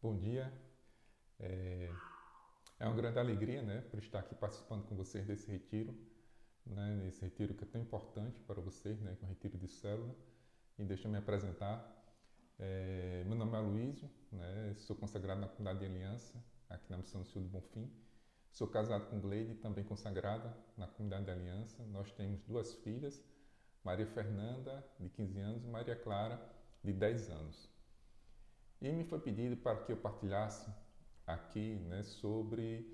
Bom dia. É, é uma grande alegria, né, por estar aqui participando com vocês desse retiro, né, nesse retiro que é tão importante para vocês, né, que é o retiro de célula. E deixa eu me apresentar. Meu nome é Aloysio, né, sou consagrado na comunidade de Aliança, aqui na Missão do Senhor do Bonfim. Sou casado com Gleide, também consagrada na comunidade de Aliança. Nós temos duas filhas, Maria Fernanda, de 15 anos, e Maria Clara, de 10 anos. E me foi pedido para que eu partilhasse aqui, né, sobre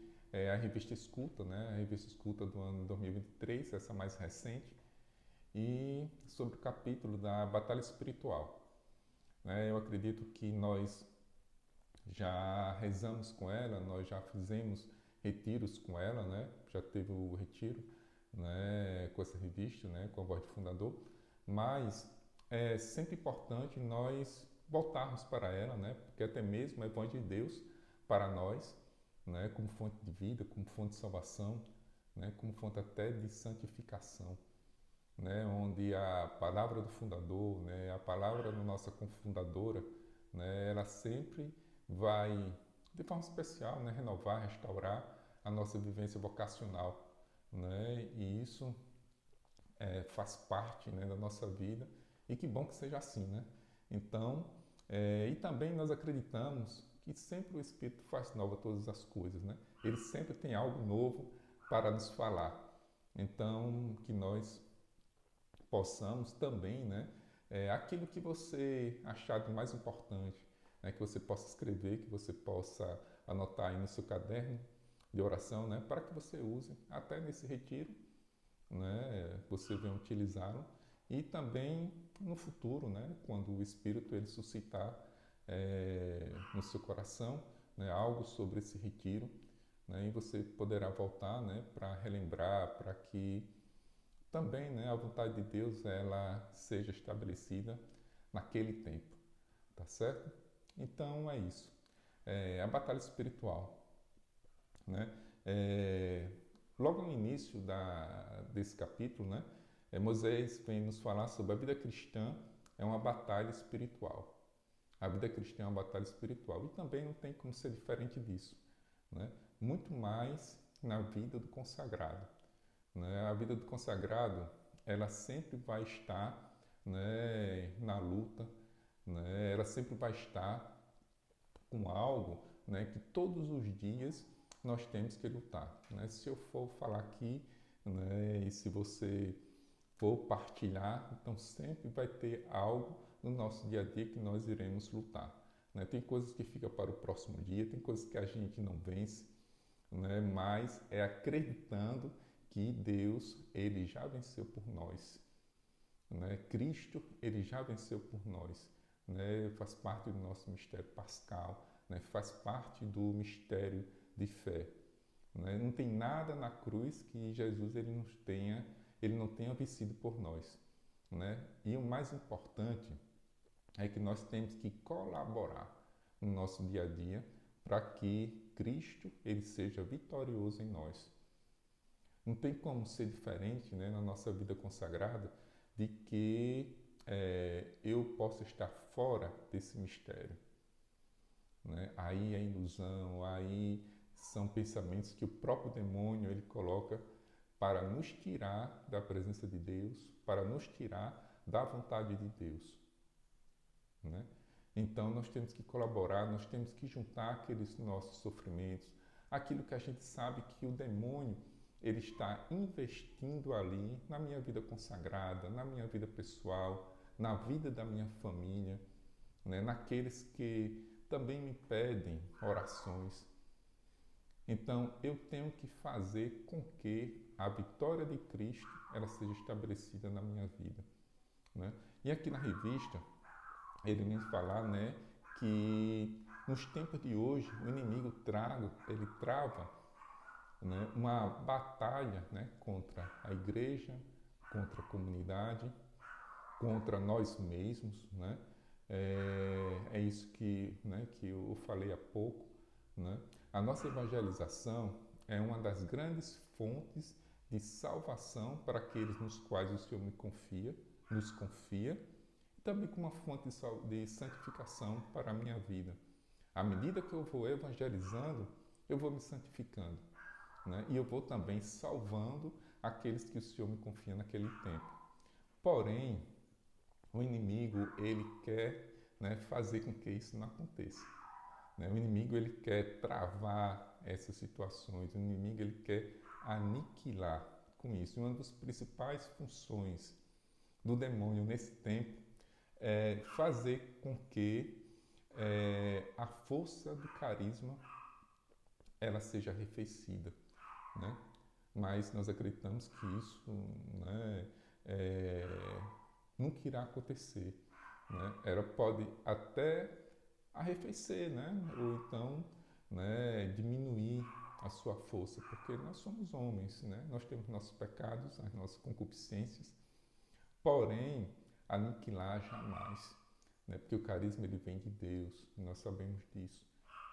a revista Escuta, né, a revista Escuta do ano 2023, essa mais recente, e sobre o capítulo da batalha espiritual. Né. Eu acredito que nós já rezamos com ela, nós já fizemos retiros com ela, né, já teve o retiro, né, com essa revista, né, com a voz do fundador, mas é sempre importante nós voltarmos para ela, né, porque até mesmo é voz de Deus para nós, né, como fonte de vida, como fonte de salvação, né, como fonte até de santificação, né, onde a palavra do fundador, né, a palavra da nossa cofundadora, né, ela sempre vai, de forma especial, né, renovar, restaurar a nossa vivência vocacional, né, e isso faz parte, né, da nossa vida, e que bom que seja assim, né? Então, e também nós acreditamos que sempre o Espírito faz nova todas as coisas, né? Ele sempre tem algo novo para nos falar. Então, que nós possamos também, né, aquilo que você achar de mais importante, né, que você possa escrever, que você possa anotar aí no seu caderno de oração, né, para que você use até nesse retiro, né, você venha utilizá-lo e também no futuro, né, quando o Espírito ele suscitar no seu coração, né, algo sobre esse retiro, né, e você poderá voltar, né, para relembrar, para que também, né, a vontade de Deus ela seja estabelecida naquele tempo, tá certo? Então é isso. A batalha espiritual, né? É, logo no início desse capítulo, né, Moisés vem nos falar sobre a vida cristã é uma batalha espiritual. A vida cristã é uma batalha espiritual e também não tem como ser diferente disso, né? Muito mais na vida do consagrado, né? A vida do consagrado ela sempre vai estar, né, na luta, né? Ela sempre vai estar com algo, né, que todos os dias nós temos que lutar, né? Se eu for falar aqui, né, e se você for partilhar, então sempre vai ter algo no nosso dia a dia que nós iremos lutar, né? Tem coisas que ficam para o próximo dia, tem coisas que a gente não vence, né? Mas é acreditando que Deus ele já venceu por nós, né? Cristo ele já venceu por nós, né? Faz parte do nosso mistério pascal, né? Faz parte do mistério de fé, né? Não tem nada na cruz que Jesus ele não tenha vencido por nós, né? E o mais importante é que nós temos que colaborar no nosso dia a dia para que Cristo ele seja vitorioso em nós. Não tem como ser diferente, né, na nossa vida consagrada de que eu possa estar fora desse mistério, né? Aí é ilusão, aí são pensamentos que o próprio demônio ele coloca para nos tirar da presença de Deus, para nos tirar da vontade de Deus, né? Então nós temos que colaborar, nós temos que juntar aqueles nossos sofrimentos, aquilo que a gente sabe que o demônio ele está investindo ali na minha vida consagrada, na minha vida pessoal, na vida da minha família, né? Naqueles que também me pedem orações. Então eu tenho que fazer com que a vitória de Cristo ela seja estabelecida na minha vida, né? E aqui na revista ele vem falar, né, que nos tempos de hoje o inimigo ele trava, né, uma batalha, né, contra a igreja, contra a comunidade, contra nós mesmos, né? É isso que eu falei há pouco, né? A nossa evangelização é uma das grandes fontes de salvação para aqueles nos quais o Senhor nos confia, e também como uma fonte de santificação para a minha vida, À medida que eu vou evangelizando, eu vou me santificando, né? E eu vou também salvando aqueles que o Senhor me confia naquele tempo. Porém, o inimigo, ele quer, né, fazer com que isso não aconteça, né? O inimigo, ele quer travar essas situações, o inimigo, ele quer aniquilar com isso. E uma das principais funções do demônio nesse tempo é fazer com que a força do carisma ela seja arrefecida, né? Mas nós acreditamos que isso, né, nunca irá acontecer, né? Ela pode até arrefecer, né? Ou então, né, diminuir a sua força, porque nós somos homens, né? Nós temos nossos pecados, as nossas concupiscências, porém, aniquilar jamais, né? Porque o carisma ele vem de Deus, nós sabemos disso,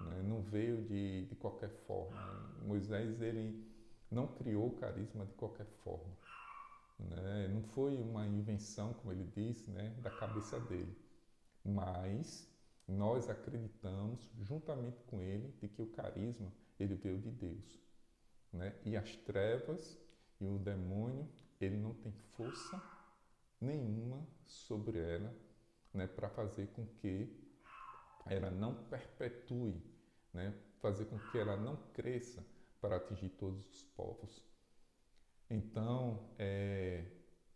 né? Não veio de qualquer forma. Moisés ele não criou o carisma de qualquer forma, né? Não foi uma invenção, como ele disse, né, da cabeça dele, mas nós acreditamos, juntamente com ele, de que o carisma ele veio de Deus, né? E as trevas e o demônio ele não tem força nenhuma sobre ela, né, para fazer com que ela não perpetue, né, fazer com que ela não cresça para atingir todos os povos. Então,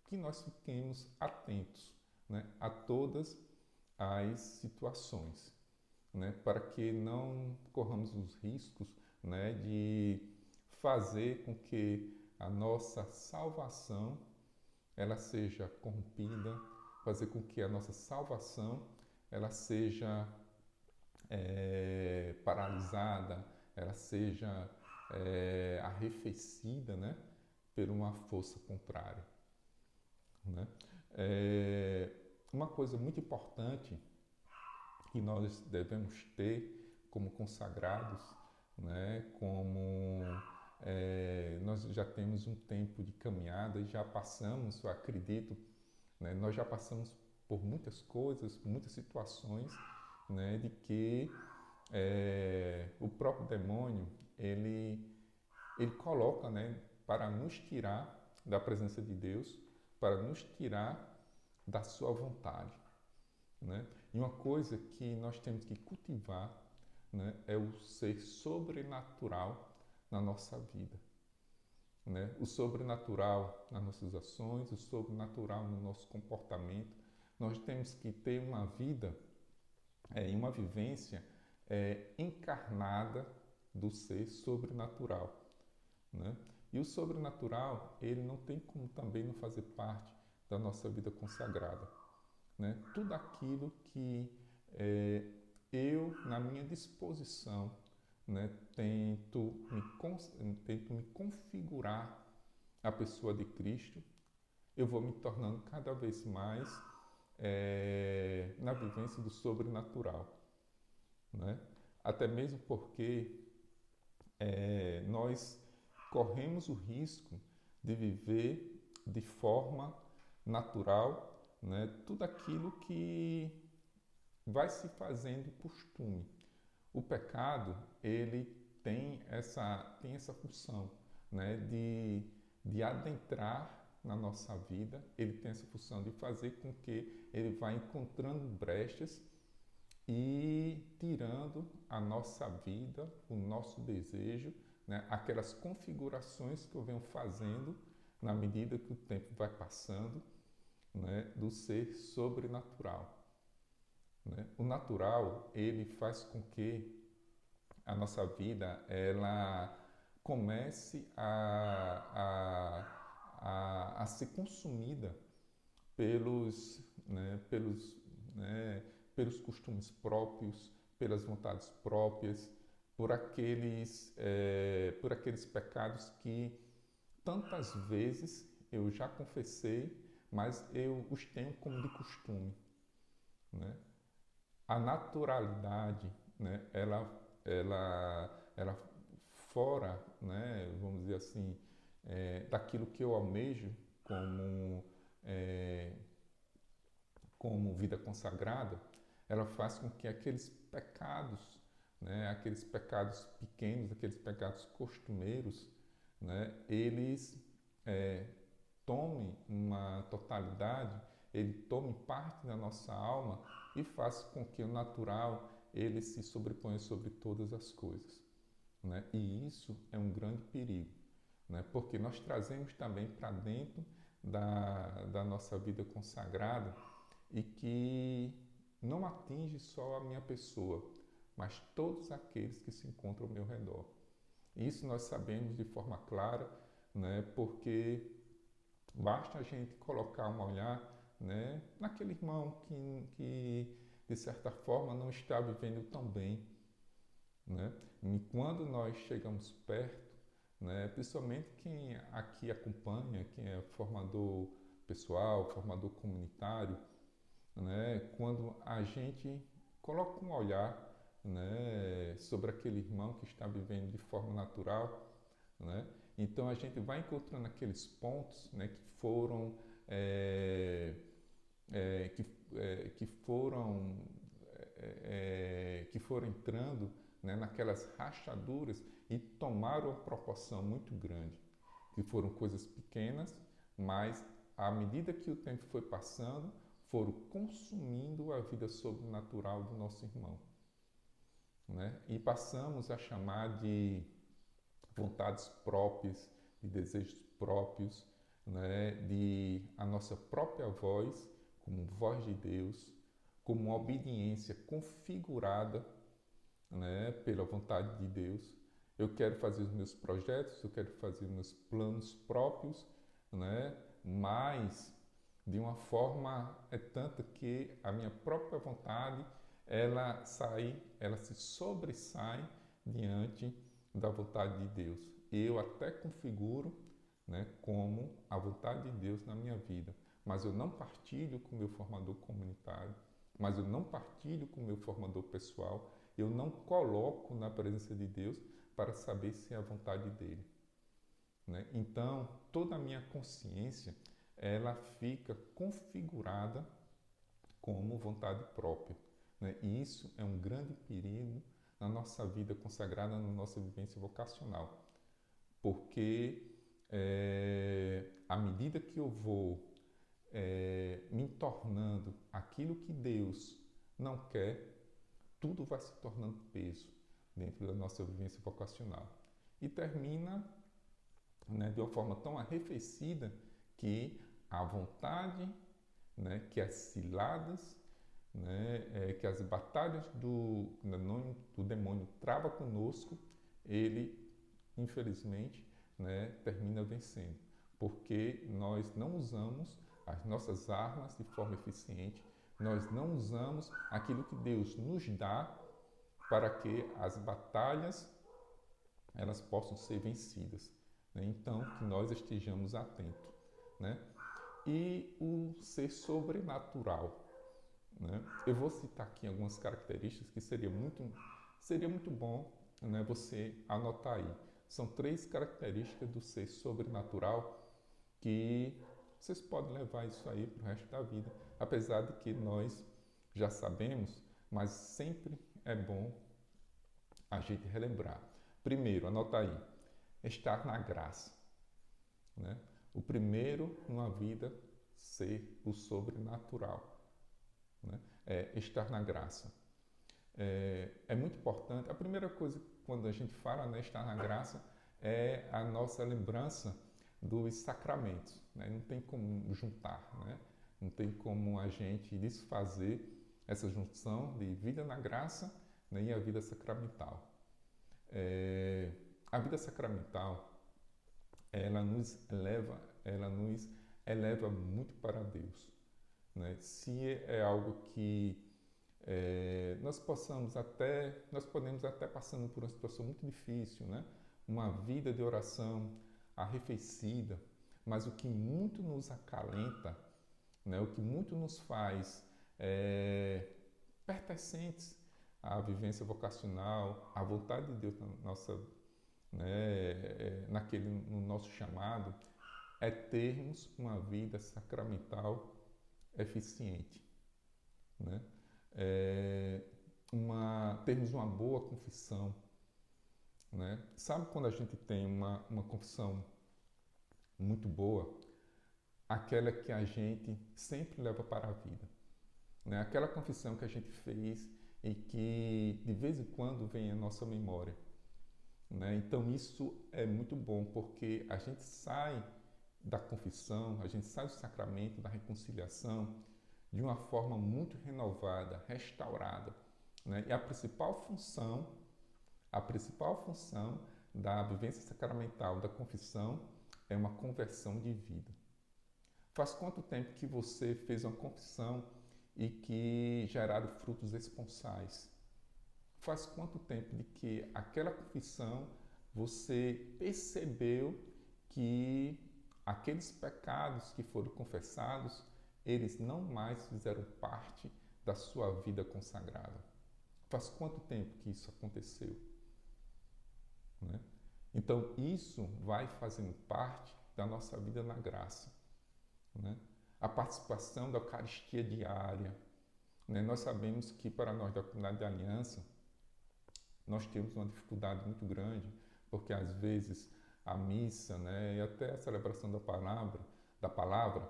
que nós fiquemos atentos, né, a todas as situações, né, para que não corramos os riscos, né, de fazer com que a nossa salvação ela seja corrompida, fazer com que a nossa salvação ela seja paralisada, ela seja arrefecida, né, por uma força contrária, né? Uma coisa muito importante que nós devemos ter como consagrados, né, como nós já temos um tempo de caminhada e já passamos, eu acredito, né, nós já passamos por muitas coisas, muitas situações, né, de que o próprio demônio ele coloca, né, para nos tirar da presença de Deus, para nos tirar da sua vontade, né? E uma coisa que nós temos que cultivar, né, é o ser sobrenatural na nossa vida, né? O sobrenatural nas nossas ações, o sobrenatural no nosso comportamento. Nós temos que ter uma vida e uma vivência encarnada do ser sobrenatural, né? E o sobrenatural, ele não tem como também não fazer parte da nossa vida consagrada, né? Tudo aquilo que eu, na minha disposição, né, tento me configurar a pessoa de Cristo, eu vou me tornando cada vez mais na vivência do sobrenatural, né? Até mesmo porque nós corremos o risco de viver de forma natural, né, tudo aquilo que vai se fazendo costume. O pecado ele tem essa função, né, de adentrar na nossa vida, ele tem essa função de fazer com que ele vá encontrando brechas e tirando a nossa vida, o nosso desejo, né, aquelas configurações que eu venho fazendo na medida que o tempo vai passando, né, do ser sobrenatural, né? O natural ele faz com que a nossa vida ela comece a ser consumida pelos, né, pelos costumes próprios, pelas vontades próprias, por aqueles pecados que tantas vezes eu já confessei, mas eu os tenho como de costume, né? A naturalidade, né, ela fora, né, vamos dizer assim, daquilo que eu almejo é, como vida consagrada, ela faz com que aqueles pecados, né, aqueles pecados pequenos, aqueles pecados costumeiros, né, eles tomem uma totalidade, ele tome parte da nossa alma e faça com que o natural ele se sobreponha sobre todas as coisas, né? E isso é um grande perigo, né? Porque nós trazemos também para dentro da nossa vida consagrada e que não atinge só a minha pessoa, mas todos aqueles que se encontram ao meu redor. Isso nós sabemos de forma clara, né? Porque basta a gente colocar um olhar, né, naquele irmão que de certa forma não está vivendo tão bem, né? E quando nós chegamos perto, né, principalmente quem aqui acompanha, quem é formador pessoal, formador comunitário, né, quando a gente coloca um olhar, né, sobre aquele irmão que está vivendo de forma natural, né, então a gente vai encontrando aqueles pontos, né, que foram é, que foram que foram entrando, né, naquelas rachaduras e tomaram uma proporção muito grande, que foram coisas pequenas, mas à medida que o tempo foi passando, foram consumindo a vida sobrenatural do nosso irmão, né? E passamos a chamar de vontades próprias, de desejos próprios, né? De a nossa própria voz como voz de Deus, como uma obediência configurada, né, pela vontade de Deus. Eu quero fazer os meus projetos, eu quero fazer meus planos próprios, né, mas de uma forma tanta que a minha própria vontade ela se sobressai diante da vontade de Deus. Eu até configuro, né, como a vontade de Deus na minha vida, mas eu não partilho com o meu formador comunitário, mas eu não partilho com o meu formador pessoal, eu não coloco na presença de Deus para saber se é a vontade dele, né? Então, toda a minha consciência, ela fica configurada como vontade própria, né? E isso é um grande perigo na nossa vida consagrada, na nossa vivência vocacional, porque à medida que eu vou me tornando aquilo que Deus não quer, tudo vai se tornando peso dentro da nossa vivência vocacional. E termina, né, de uma forma tão arrefecida que a vontade, né, que as ciladas, né, que as batalhas do demônio trava conosco, ele, infelizmente, né, termina vencendo. Porque nós não usamos as nossas armas de forma eficiente, nós não usamos aquilo que Deus nos dá para que as batalhas elas possam ser vencidas, né? Então, que nós estejamos atentos, né? E o ser sobrenatural, né? Eu vou citar aqui algumas características que seria muito bom, né, você anotar aí. São 3 características do ser sobrenatural que vocês podem levar isso aí para o resto da vida, apesar de que nós já sabemos, mas sempre é bom a gente relembrar. Primeiro, anota aí, estar na graça, né? O primeiro numa vida ser o sobrenatural, né? É estar na graça. É muito importante. A primeira coisa quando a gente fala, né, estar na graça é a nossa lembrança dos sacramentos, né? Não tem como juntar, né? Não tem como a gente desfazer essa junção de vida na graça, né, e a vida sacramental. A vida sacramental ela nos eleva muito para Deus, né? Se é algo que nós podemos até passando por uma situação muito difícil, né? Uma vida de oração arrefecida, mas o que muito nos acalenta, né? O que muito nos faz pertencentes à vivência vocacional, à vontade de Deus na nossa, né? No nosso chamado, é termos uma vida sacramental eficiente, né? termos uma boa confissão, né? Sabe quando a gente tem uma confissão muito boa? Aquela que a gente sempre leva para a vida, né? Aquela confissão que a gente fez e que de vez em quando vem à nossa memória, né? Então isso é muito bom porque a gente sai da confissão, a gente sai do sacramento da reconciliação de uma forma muito renovada, restaurada, né? E a principal função da vivência sacramental da confissão é uma conversão de vida. Faz quanto tempo que você fez uma confissão e que geraram frutos esponsais? Faz quanto tempo de que aquela confissão você percebeu que aqueles pecados que foram confessados, eles não mais fizeram parte da sua vida consagrada? Faz quanto tempo que isso aconteceu? Né? Então, isso vai fazendo parte da nossa vida na graça. Né? A participação da Eucaristia diária. Né? Nós sabemos que para nós da comunidade de aliança, nós temos uma dificuldade muito grande, porque às vezes a missa, né, e até a celebração da palavra,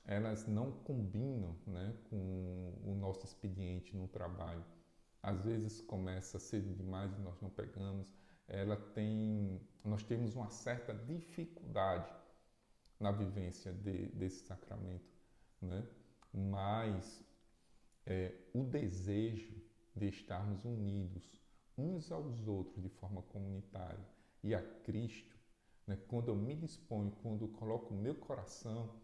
elas não combinam, né, com o nosso expediente no trabalho. Às vezes começa cedo demais e nós não pegamos. Nós temos uma certa dificuldade na vivência desse sacramento, né? Mas o desejo de estarmos unidos uns aos outros de forma comunitária e a Cristo, né? Quando eu me disponho, quando eu coloco o meu coração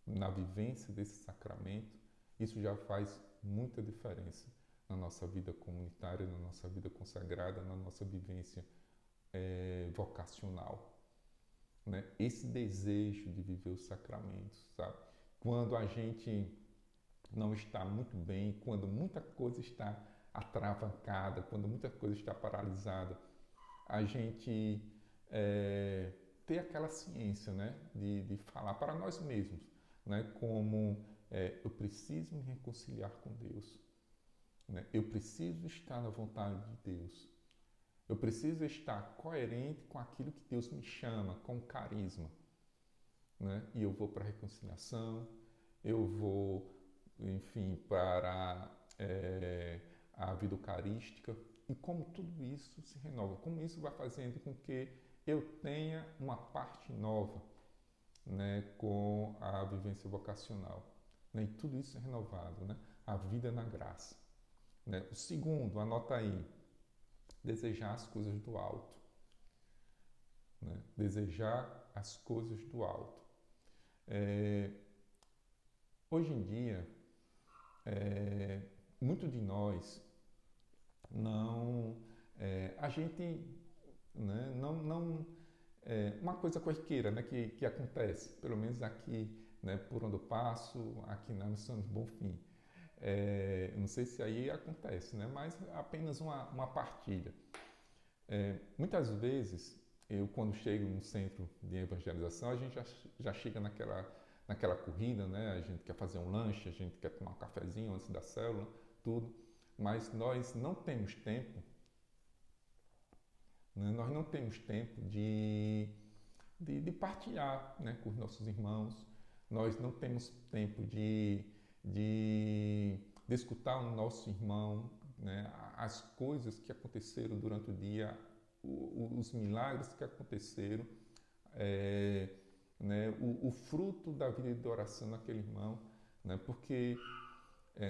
na vivência desse sacramento, isso já faz muita diferença na nossa vida comunitária, na nossa vida consagrada, na nossa vivência vocacional. Né? Esse desejo de viver os sacramentos, sabe? Quando a gente não está muito bem, quando muita coisa está atravancada, quando muita coisa está paralisada, a gente ter aquela ciência, né, de falar para nós mesmos, né, como eu preciso me reconciliar com Deus, né? Eu preciso estar na vontade de Deus. Eu preciso estar coerente com aquilo que Deus me chama, com carisma. Né? E eu vou para a reconciliação, eu vou, enfim, para a vida eucarística. E como tudo isso se renova, como isso vai fazendo com que eu tenha uma parte nova, né, com a vivência vocacional. Né? E tudo isso é renovado, né? A vida na graça. Né? O segundo, anota aí, desejar as coisas do alto. Né? Desejar as coisas do alto. Hoje em dia, muito de nós não... a gente... Né, uma coisa corriqueira, né, que acontece, pelo menos aqui, né, por onde eu passo, aqui na Missão do Bonfim. Não sei se aí acontece, né, mas apenas uma partilha. Muitas vezes, eu quando chego no centro de evangelização, a gente já chega naquela corrida, né? A gente quer fazer um lanche, a gente quer tomar um cafezinho antes da célula, tudo, mas nós não temos tempo, né? Nós não temos tempo de partilhar, né, com os nossos irmãos, nós não temos tempo de escutar o nosso irmão, né, as coisas que aconteceram durante o dia, os milagres que aconteceram, né, o fruto da vida de oração naquele irmão, né, porque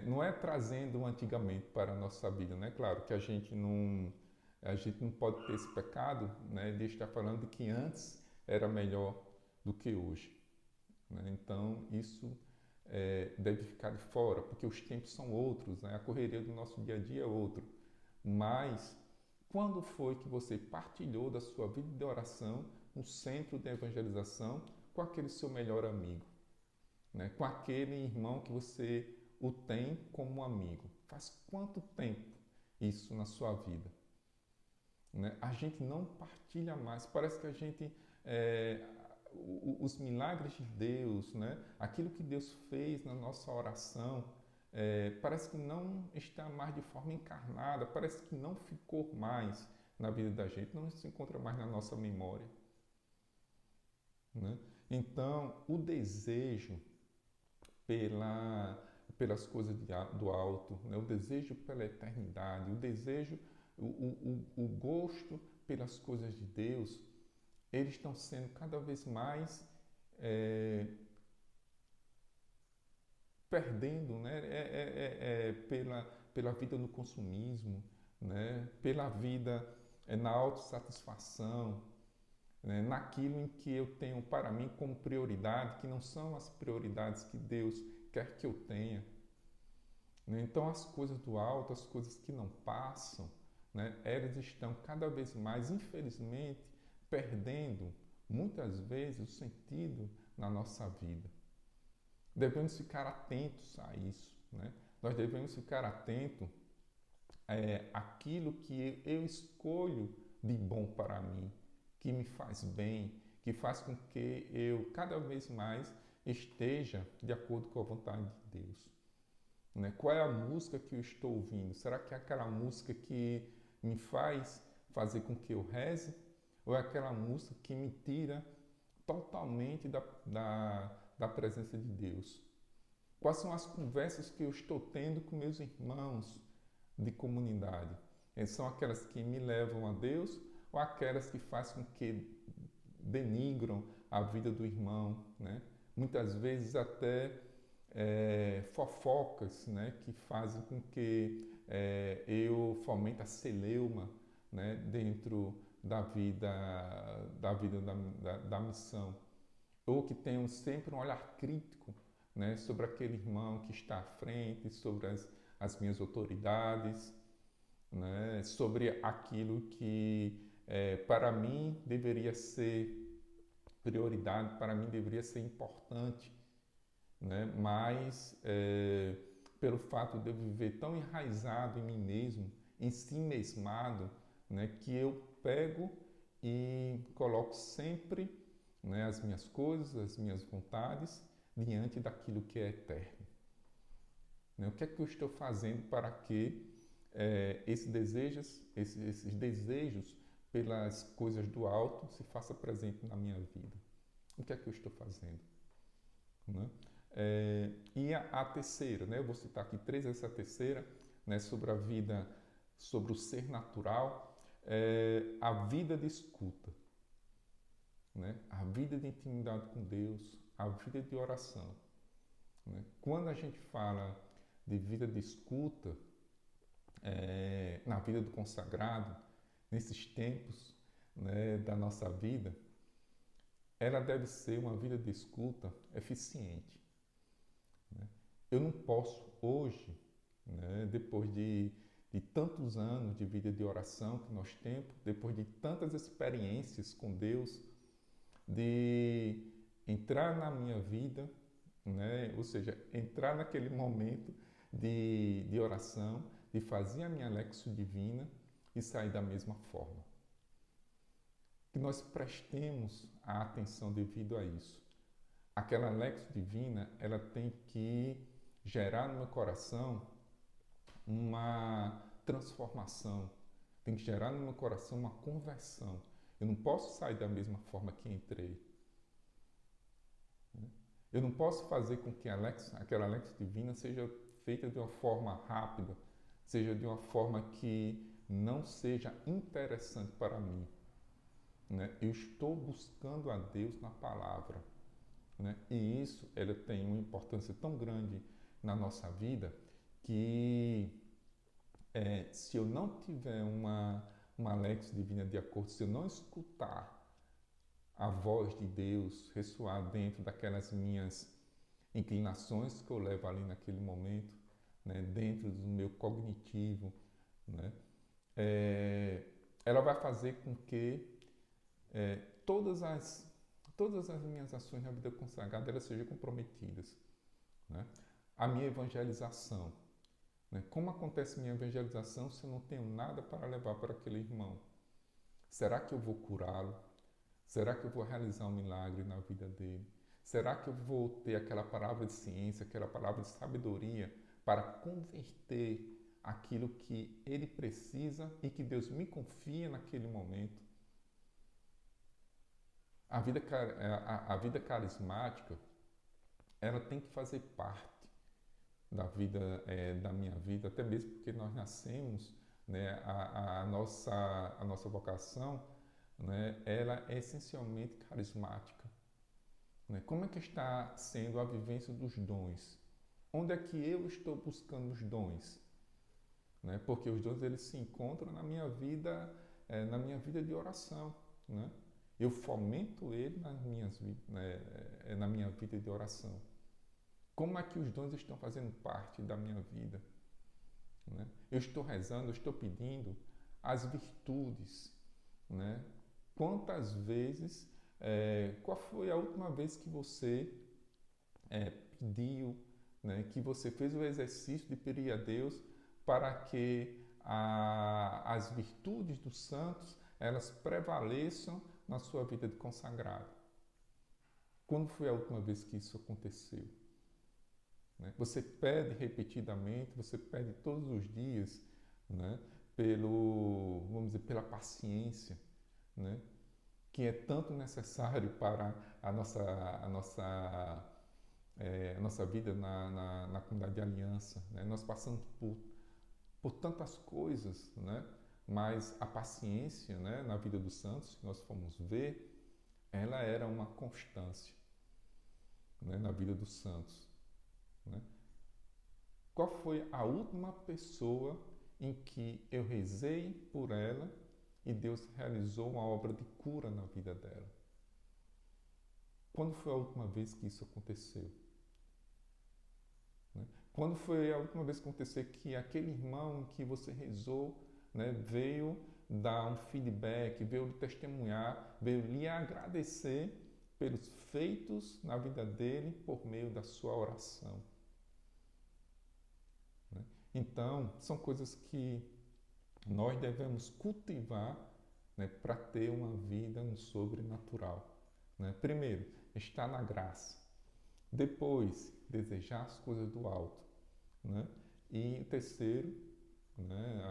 não é trazendo um antigamente para a nossa vida, né? Claro que a gente não pode ter esse pecado, né, de estar falando que antes era melhor do que hoje. Né? Então isso deve ficar de fora, porque os tempos são outros, né? A correria do nosso dia a dia é outro. Mas quando foi que você partilhou da sua vida de oração no centro de evangelização com aquele seu melhor amigo, né? Com aquele irmão que você o tem como um amigo? Faz quanto tempo isso na sua vida? Né? A gente não partilha mais, parece que a gente... os milagres de Deus, né? Aquilo que Deus fez na nossa oração, parece que não está mais de forma encarnada, parece que não ficou mais na vida da gente, não se encontra mais na nossa memória, né? Então, o desejo pelas coisas do alto, né? O desejo pela eternidade, o desejo, o gosto pelas coisas de Deus, eles estão sendo cada vez mais perdendo, né? Pela vida no consumismo, né? Pela vida na autossatisfação, né? Naquilo em que eu tenho para mim como prioridade, que não são as prioridades que Deus quer que eu tenha, né? Então, as coisas do alto, as coisas que não passam, né? Elas estão cada vez mais, infelizmente, perdendo muitas vezes o sentido na nossa vida. Devemos ficar atentos a isso, né? Nós devemos ficar atentos àquilo que eu escolho de bom para mim, que me faz bem, que faz com que eu cada vez mais esteja de acordo com a vontade de Deus, né? Qual é a música que eu estou ouvindo? Será que é aquela música que me faz fazer com que eu reze? Ou é aquela música que me tira totalmente da presença de Deus? Quais são as conversas que eu estou tendo com meus irmãos de comunidade? São aquelas que me levam a Deus ou aquelas que fazem com que denigram a vida do irmão, né? Muitas vezes até fofocas, né? Que fazem com que eu fomente a celeuma, né? Dentro da vida da missão, ou que tenham sempre um olhar crítico, né? Sobre aquele irmão que está à frente, sobre as minhas autoridades, né? Sobre aquilo que para mim deveria ser prioridade, para mim deveria ser importante, né? Mas pelo fato de eu viver tão enraizado em mim mesmo, em si mesmado, né? Que eu pego e coloco sempre, né, as minhas coisas, as minhas vontades diante daquilo que é eterno, né? O que é que eu estou fazendo para que esses desejos pelas coisas do alto se faça presente na minha vida? O que é que eu estou fazendo, né? E a terceira, né? Eu vou citar aqui três, essa terceira, né? Sobre a vida, sobre o ser natural, a vida de escuta, né? A vida de intimidade com Deus, a vida de oração, né? Quando a gente fala de vida de escuta, na vida do consagrado, nesses tempos, né, da nossa vida, ela deve ser uma vida de escuta eficiente, né? Eu não posso hoje, né, depois de tantos anos de vida de oração que nós temos, depois de tantas experiências com Deus, de entrar na minha vida, né, ou seja, entrar naquele momento de oração, de fazer a minha Lexio Divina e sair da mesma forma. Que nós prestemos a atenção devido a isso. Aquela Lexio Divina, ela tem que gerar no meu coração uma transformação, tem que gerar no meu coração uma conversão. Eu não posso sair da mesma forma que entrei. Eu não posso fazer com que aquela Lexio Divina seja feita de uma forma rápida, seja de uma forma que não seja interessante para mim, né? Eu estou buscando a Deus na palavra, né? E isso ela tem uma importância tão grande na nossa vida que se eu não tiver uma Lexio Divina de acordo, se eu não escutar a voz de Deus ressoar dentro daquelas minhas inclinações que eu levo ali naquele momento, né, dentro do meu cognitivo, né, ela vai fazer com que todas as minhas ações na vida consagrada elas sejam comprometidas, né? A minha evangelização, né? Como acontece minha evangelização se eu não tenho nada para levar para aquele irmão? Será que eu vou curá-lo? Será que eu vou realizar um milagre na vida dele? Será que eu vou ter aquela palavra de ciência, aquela palavra de sabedoria para converter aquilo que ele precisa e que Deus me confia naquele momento. A vida carismática, ela tem que fazer parte da vida, da minha vida, até mesmo porque nós nascemos, né, a nossa vocação, né, ela é essencialmente carismática. Né? Como é que está sendo a vivência dos dons? Onde é que eu estou buscando os dons? Né? Porque os dons eles se encontram na minha vida de oração. Né? Eu fomento ele na minha vida de oração. Como é que os dons estão fazendo parte da minha vida? Né? Eu estou rezando, eu estou pedindo as virtudes. Né? Quantas vezes, qual foi a última vez que você pediu, né, que você fez o exercício de pedir a Deus para que as virtudes dos santos elas prevaleçam na sua vida de consagrado? Quando foi a última vez que isso aconteceu? Né? Você pede repetidamente, você pede todos os dias, né, vamos dizer, pela paciência, né, que é tanto necessário para a nossa vida na comunidade de aliança. Né? Nós passamos por tantas coisas, né? Mas a paciência, né, na vida dos santos, se nós formos ver, ela era uma constância, né, na vida dos santos. Né? Qual foi a última pessoa em que eu rezei por ela e Deus realizou uma obra de cura na vida dela? Quando foi a última vez que isso aconteceu? Né? Quando foi a última vez que aconteceu que aquele irmão que você rezou, né, veio dar um feedback, veio lhe testemunhar, veio lhe agradecer pelos feitos na vida dele por meio da sua oração? Né? Então, são coisas que nós devemos cultivar, né, para ter uma vida no sobrenatural. Né? Primeiro, estar na graça. Depois, desejar as coisas do alto. Né? E o terceiro, né,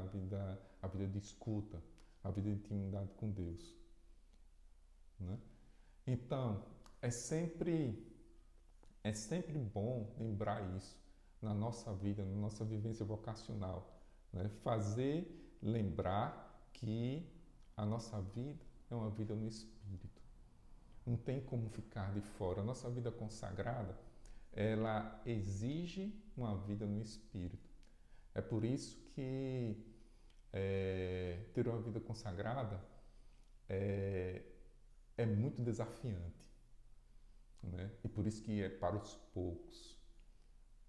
a vida de escuta, a vida de intimidade com Deus. Né? Então, é sempre bom lembrar isso na nossa vida, na nossa vivência vocacional. Né? Lembrar que a nossa vida é uma vida no Espírito. Não tem como ficar de fora. A nossa vida consagrada, ela exige uma vida no Espírito. É por isso que ter uma vida consagrada é muito desafiante. Né? E por isso que é para os poucos.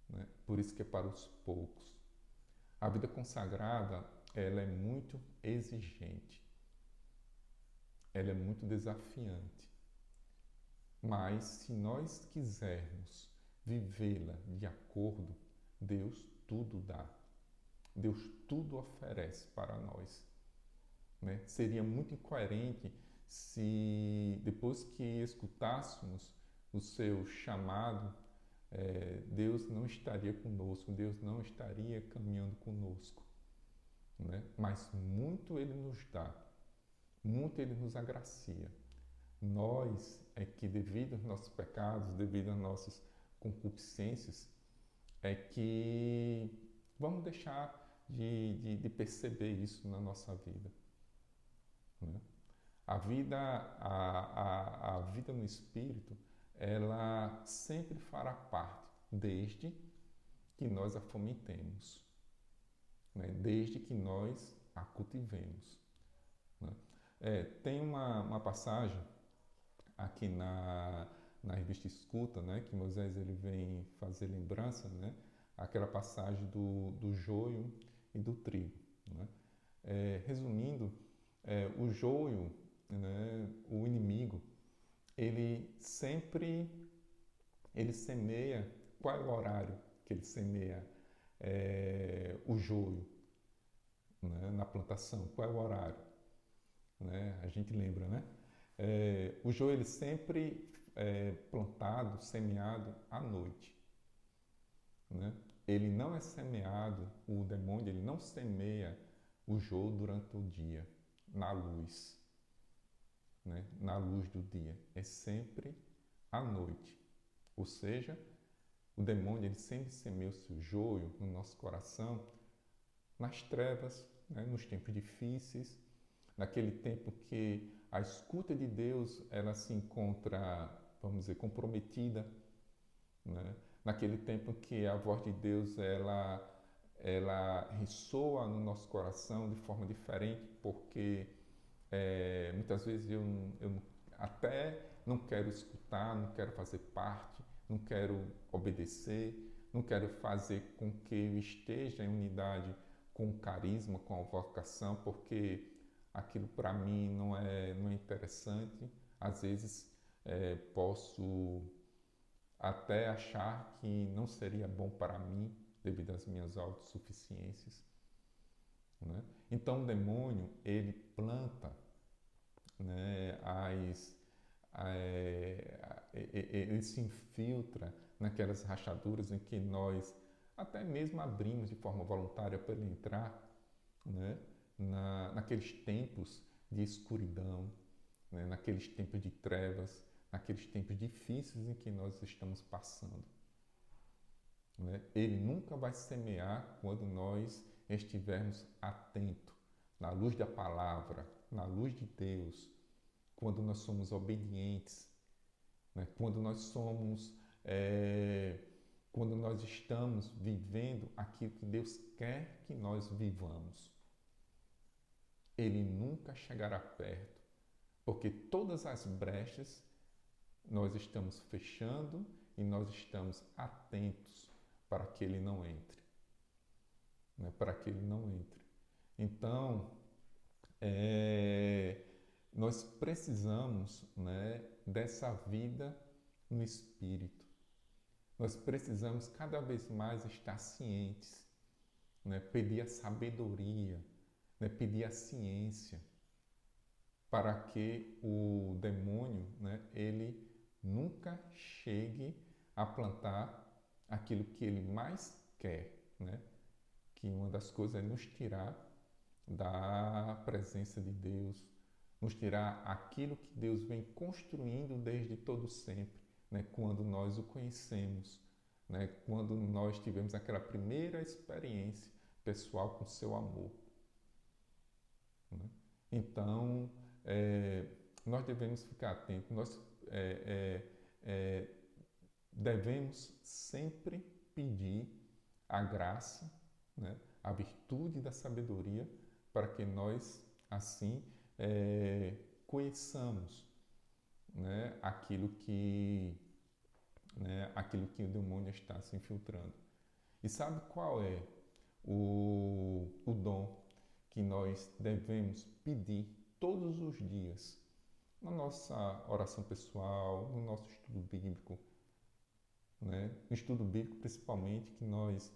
Né? Por isso que é para os poucos. A vida consagrada, ela é muito exigente. Ela é muito desafiante. Mas se nós quisermos vivê-la de acordo, Deus tudo dá. Deus tudo oferece para nós. Né? Seria muito incoerente se depois que escutássemos o seu chamado, Deus não estaria conosco, Deus não estaria caminhando conosco. Né? Mas muito Ele nos dá, muito Ele nos agracia. Nós é que, devido aos nossos pecados, devido às nossas concupiscências, é que vamos deixar de perceber isso na nossa vida. Né? A vida no Espírito, ela sempre fará parte, desde que nós a fomentemos, né? Desde que nós a cultivemos. Né? Tem uma passagem aqui na revista Escuta, né, que Moisés ele vem fazer lembrança, né, aquela passagem do joio e do trigo. Né? Resumindo, o joio, né, o inimigo, ele semeia. Qual é o horário que ele semeia o joio, né, na plantação? Qual é o horário? Né? A gente lembra, né? O joio ele sempre plantado, semeado à noite. Né? ele não é semeado, o demônio, ele não semeia o joio durante o dia, na luz, né? Na luz do dia. É sempre à noite. Ou seja, o demônio ele sempre semeia o seu joio no nosso coração nas trevas, né? Nos tempos difíceis, naquele tempo que a escuta de Deus ela se encontra, vamos dizer, comprometida, né? Naquele tempo que a voz de Deus ela ressoa no nosso coração de forma diferente, porque muitas vezes eu até não quero escutar, não quero fazer parte, não quero obedecer, não quero fazer com que eu esteja em unidade com o carisma, com a vocação, porque aquilo para mim não é interessante. Às vezes posso até achar que não seria bom para mim devido às minhas autossuficiências, né? Então o demônio ele planta, né, ele se infiltra naquelas rachaduras em que nós até mesmo abrimos de forma voluntária para ele entrar, né, naqueles tempos de escuridão, né, naqueles tempos de trevas, naqueles tempos difíceis em que nós estamos passando, né? Ele nunca vai semear quando nós estivermos atentos, na luz da palavra, na luz de Deus, quando nós somos obedientes, né? Quando nós estamos vivendo aquilo que Deus quer que nós vivamos. Ele nunca chegará perto, porque todas as brechas nós estamos fechando e nós estamos atentos para que ele não entre, né? Para que ele não entre. Então, nós precisamos, né, dessa vida no Espírito. Nós precisamos cada vez mais estar cientes, né, pedir a sabedoria, né, pedir a ciência, para que o demônio, né, ele nunca chegue a plantar aquilo que ele mais quer, né? Que uma das coisas é nos tirar da presença de Deus, nos tirar aquilo que Deus vem construindo desde todo sempre, né? Quando nós o conhecemos, né? Quando nós tivemos aquela primeira experiência pessoal com o seu amor, né? Então, nós devemos ficar atentos, nós devemos sempre pedir a graça, né, a virtude da sabedoria, para que nós, assim, conheçamos, né, aquilo que o demônio está se infiltrando. E sabe qual é o dom que nós devemos pedir todos os dias na nossa oração pessoal, no nosso estudo bíblico, né? No estudo bíblico, principalmente, que nós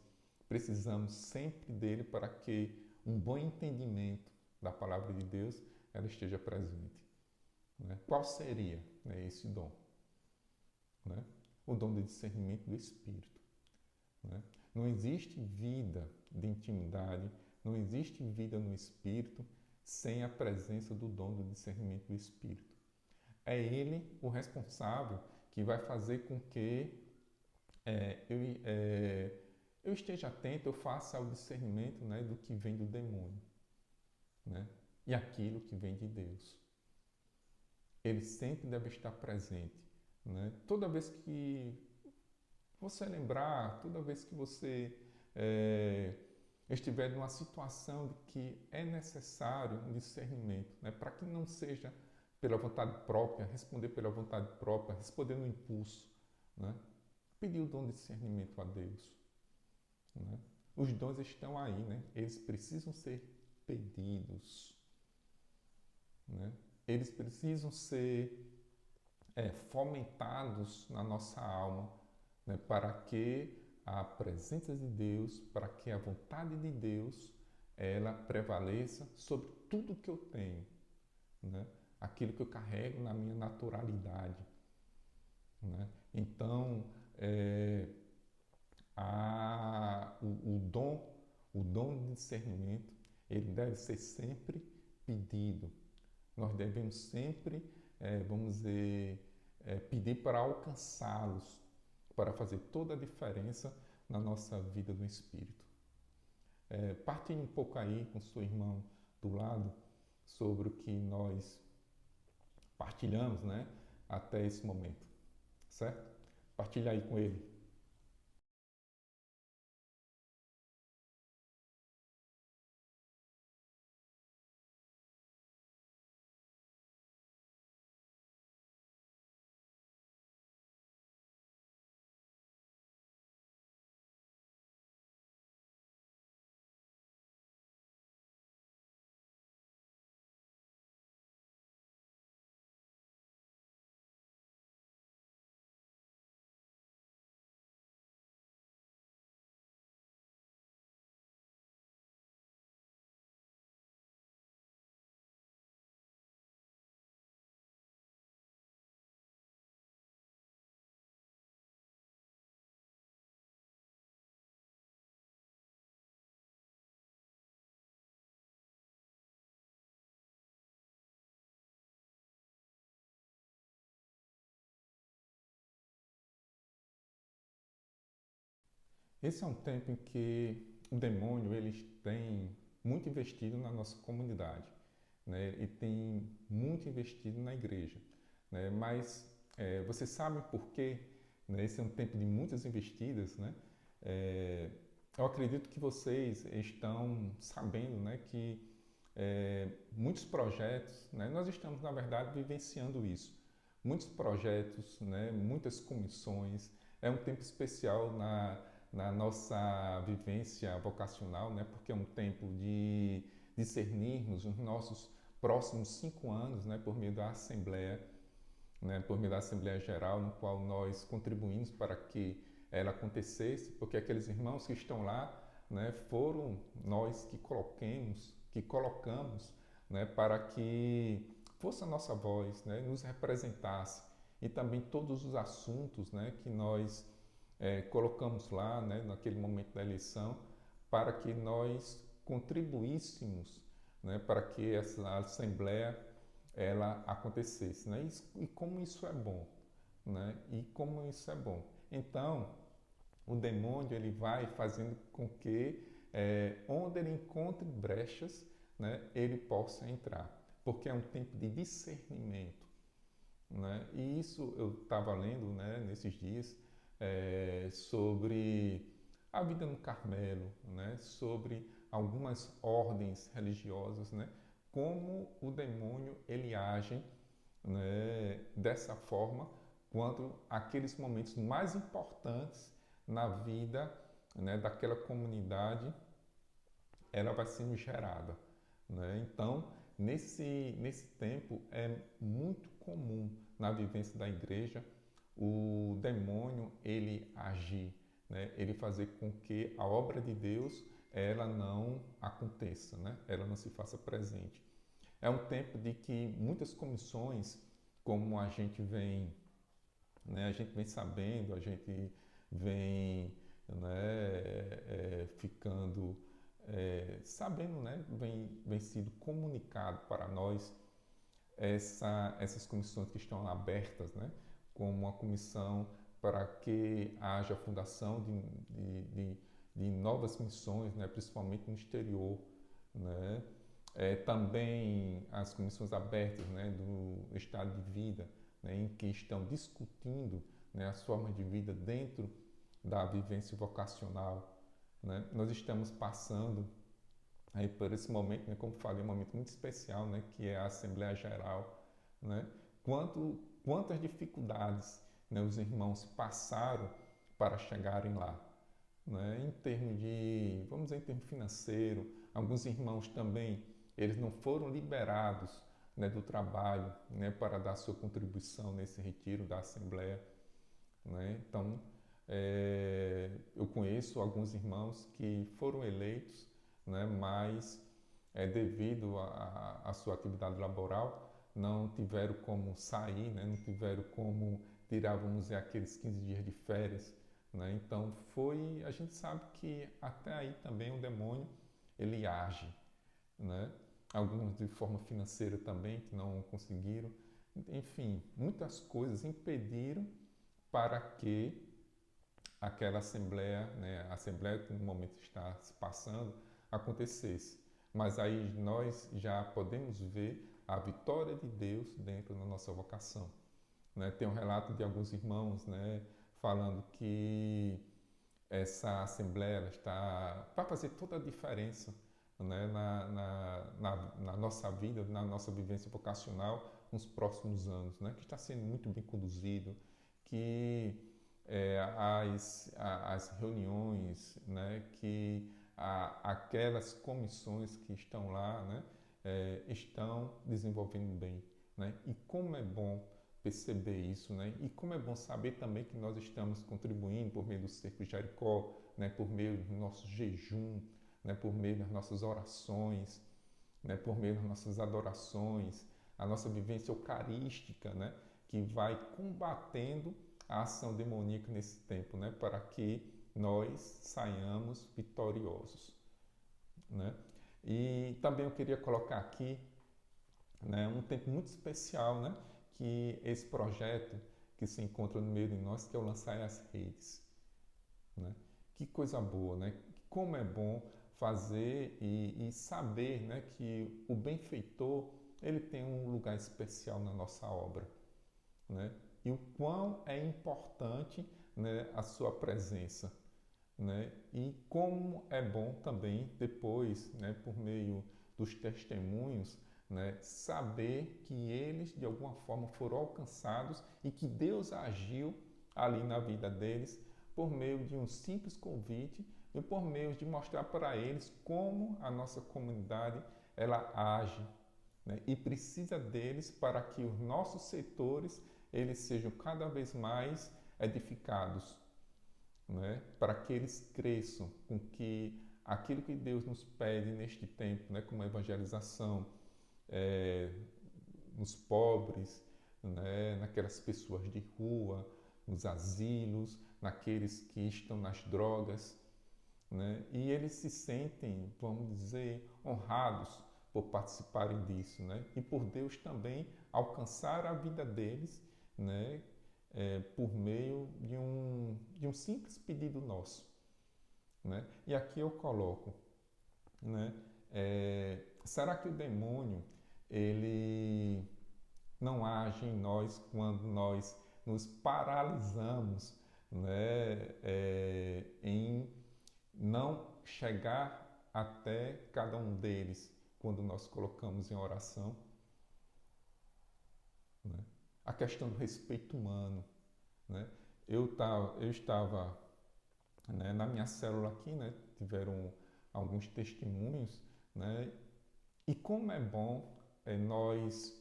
precisamos sempre dele para que um bom entendimento da palavra de Deus ela esteja presente, né? Qual seria, né, esse dom? Né? O dom de discernimento do Espírito, né? Não existe vida de intimidade, não existe vida no Espírito sem a presença do dom do discernimento do Espírito. É ele o responsável que vai fazer com que eu esteja atento, eu faça o discernimento, né, do que vem do demônio, né, e aquilo que vem de Deus. Ele sempre deve estar presente, né? Toda vez que você lembrar, toda vez que você estiver numa situação de que é necessário um discernimento, né, para que não seja pela vontade própria, responder pela vontade própria, responder no impulso, né? Pedir o dom de discernimento a Deus, né? Os dons estão aí, né? Eles precisam ser pedidos, né? Eles precisam ser fomentados na nossa alma, né? Para que a presença de Deus, para que a vontade de Deus ela prevaleça sobre tudo que eu tenho, né? Aquilo que eu carrego na minha naturalidade, né? Então, o dom de discernimento, ele deve ser sempre pedido. Nós devemos sempre, vamos dizer, pedir para alcançá-los, para fazer toda a diferença na nossa vida do Espírito. Partilhe um pouco aí com seu irmão do lado sobre o que nós partilhamos, né, até esse momento, certo? Partilha aí com ele. Esse é um tempo em que o demônio ele tem muito investido na nossa comunidade, né? E tem muito investido na igreja, né? Mas você sabe por quê? Né? Esse é um tempo de muitas investidas, né? É, eu acredito que vocês estão sabendo, né, que muitos projetos, né, nós estamos na verdade vivenciando isso. Muitos projetos, né, muitas comissões. É um tempo especial na nossa vivência vocacional, né, porque é um tempo de discernirmos os nossos próximos 5 anos, né, por meio da Assembleia, né, por meio da Assembleia Geral, no qual nós contribuímos para que ela acontecesse, porque aqueles irmãos que estão lá, né, foram nós que colocamos, né, para que fosse a nossa voz, né, nos representasse e também todos os assuntos, né, que nós colocamos lá, né, naquele momento da eleição, para que nós contribuíssemos, né, para que essa Assembleia ela acontecesse, né? E como isso é bom, né? E como isso é bom. Então, o demônio ele vai fazendo com que onde ele encontre brechas, né, ele possa entrar, porque é um tempo de discernimento, né? E isso eu estava lendo, né, nesses dias sobre a vida no Carmelo, né, sobre algumas ordens religiosas, né, como o demônio ele age, né, dessa forma quando aqueles momentos mais importantes na vida, né, daquela comunidade ela vai sendo gerada, né? Então nesse tempo é muito comum na vivência da igreja o demônio ele agir, né? Ele fazer com que a obra de Deus ela não aconteça, né? Ela não se faça presente. É um tempo de que muitas comissões, como a gente vem, né, a gente vem sabendo, a gente vem, né, ficando sabendo, né, vem sido comunicado para nós essas comissões que estão abertas, né, como a comissão para que haja a fundação de novas missões, né, principalmente no exterior, né, também as comissões abertas, né, do estado de vida, né, em que estão discutindo, né, as formas de vida dentro da vivência vocacional, né. Nós estamos passando aí por esse momento, né, como falei, um momento muito especial, né, que é a Assembleia Geral, né. Quantas dificuldades, né, os irmãos passaram para chegarem lá, né, em termos de, vamos dizer, em termos financeiro. Alguns irmãos também, eles não foram liberados, né, do trabalho, né, para dar sua contribuição nesse retiro da Assembleia, né. Então, eu conheço alguns irmãos que foram eleitos, né, mas devido à sua atividade laboral não tiveram como sair, né, não tiveram como tirar, vamos dizer, aqueles 15 dias de férias, né? Então a gente sabe que até aí também o demônio ele age, né? Alguns de forma financeira também que não conseguiram, enfim, muitas coisas impediram para que aquela assembleia, né, a assembleia que no momento está se passando, acontecesse. Mas aí nós já podemos ver a vitória de Deus dentro da nossa vocação, né? Tem um relato de alguns irmãos, né, falando que essa assembleia ela está para fazer toda a diferença, né, na nossa vida, na nossa vivência vocacional nos próximos anos, né, que está sendo muito bem conduzido, que as reuniões, né, que aquelas comissões que estão lá, né, estão desenvolvendo bem, né, e como é bom perceber isso, né? E como é bom saber também que nós estamos contribuindo por meio do Cerco de Jericó, né? Por meio do nosso jejum, né? Por meio das nossas orações, né? Por meio das nossas adorações, a nossa vivência eucarística, né? Que vai combatendo a ação demoníaca nesse tempo, né? Para que nós saiamos vitoriosos, né? E também eu queria colocar aqui, né, um tempo muito especial, né, que esse projeto que se encontra no meio de nós, que é o Lançar as Redes, né? Que coisa boa, né? Como é bom fazer e saber, né, que o benfeitor ele tem um lugar especial na nossa obra, né? E o quão é importante, né, a sua presença, né? E como é bom também depois, né, por meio dos testemunhos, né, saber que eles de alguma forma foram alcançados e que Deus agiu ali na vida deles por meio de um simples convite e por meio de mostrar para eles como a nossa comunidade ela age, né, e precisa deles para que os nossos setores eles sejam cada vez mais edificados, né, para que eles cresçam, com que aquilo que Deus nos pede neste tempo, né, como a evangelização, nos pobres, né, naquelas pessoas de rua, nos asilos, naqueles que estão nas drogas, né, e eles se sentem, vamos dizer, honrados por participarem disso, né, e por Deus também alcançar a vida deles, né, por meio de um simples pedido nosso, né? E aqui eu coloco, né, será que o demônio ele não age em nós quando nós nos paralisamos, né, em não chegar até cada um deles quando nós colocamos em oração, né? A questão do respeito humano, né? Eu estava, né, na minha célula aqui, né, tiveram alguns testemunhos, né, e como é bom nós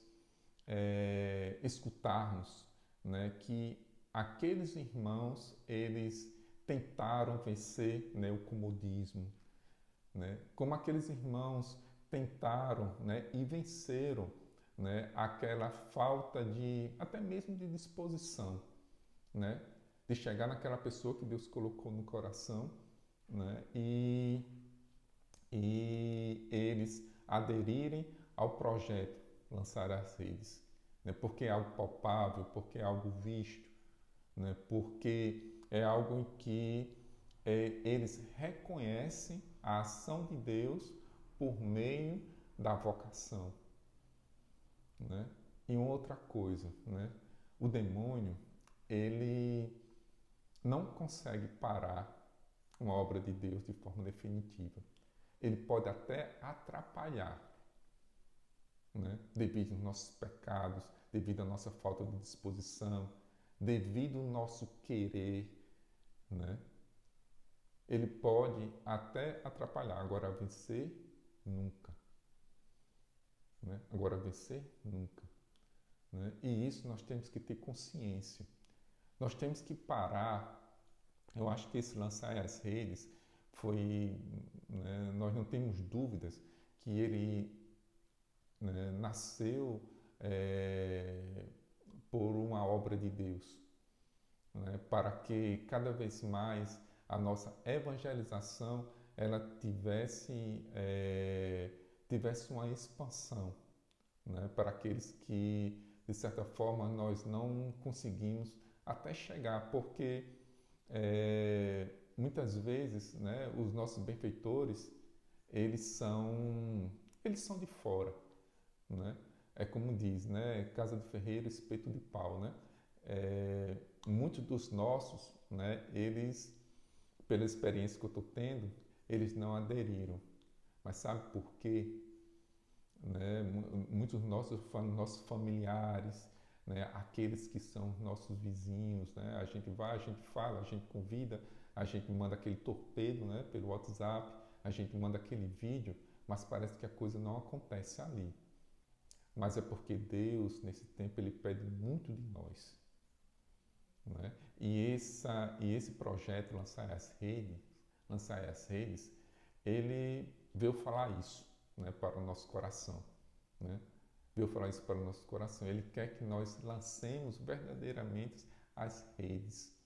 escutarmos, né, que aqueles irmãos eles tentaram vencer, né, o comodismo, né, como aqueles irmãos tentaram, né, e venceram, né, aquela falta de até mesmo de disposição, né, de chegar naquela pessoa que Deus colocou no coração, né, e eles aderirem ao projeto Lançar as Redes, né, porque é algo palpável, porque é algo visto, né, porque é algo em que eles reconhecem a ação de Deus por meio da vocação, né? E uma outra coisa, né? O demônio ele não consegue parar uma obra de Deus de forma definitiva. Ele pode até atrapalhar, né? Devido aos nossos pecados, devido à nossa falta de disposição, devido ao nosso querer, né? Ele pode até atrapalhar, agora vencer, nunca. Né? Agora vencer, nunca. Né? E isso nós temos que ter consciência. Nós temos que parar. Eu acho que esse lançar as redes foi, né, nós não temos dúvidas que ele, né, nasceu por uma obra de Deus, né, para que cada vez mais a nossa evangelização ela tivesse uma expansão, né, para aqueles que, de certa forma, nós não conseguimos até chegar, porque muitas vezes, né, os nossos benfeitores, eles são de fora, né? É como diz, né, casa de ferreiro, espeto de pau, né? Muitos dos nossos, né, eles, pela experiência que eu estou tendo, eles não aderiram. Mas sabe por quê? Né? Muitos nossos familiares, né? Aqueles que são nossos vizinhos, né? A gente vai, a gente fala, a gente convida, a gente manda aquele torpedo, né? Pelo WhatsApp, a gente manda aquele vídeo, mas parece que a coisa não acontece ali. Mas é porque Deus, nesse tempo, Ele pede muito de nós, né? E esse projeto, Lançar as Redes, ele veio falar isso, né, para o nosso coração, né? Veio falar isso para o nosso coração. Ele quer que nós lancemos verdadeiramente as redes,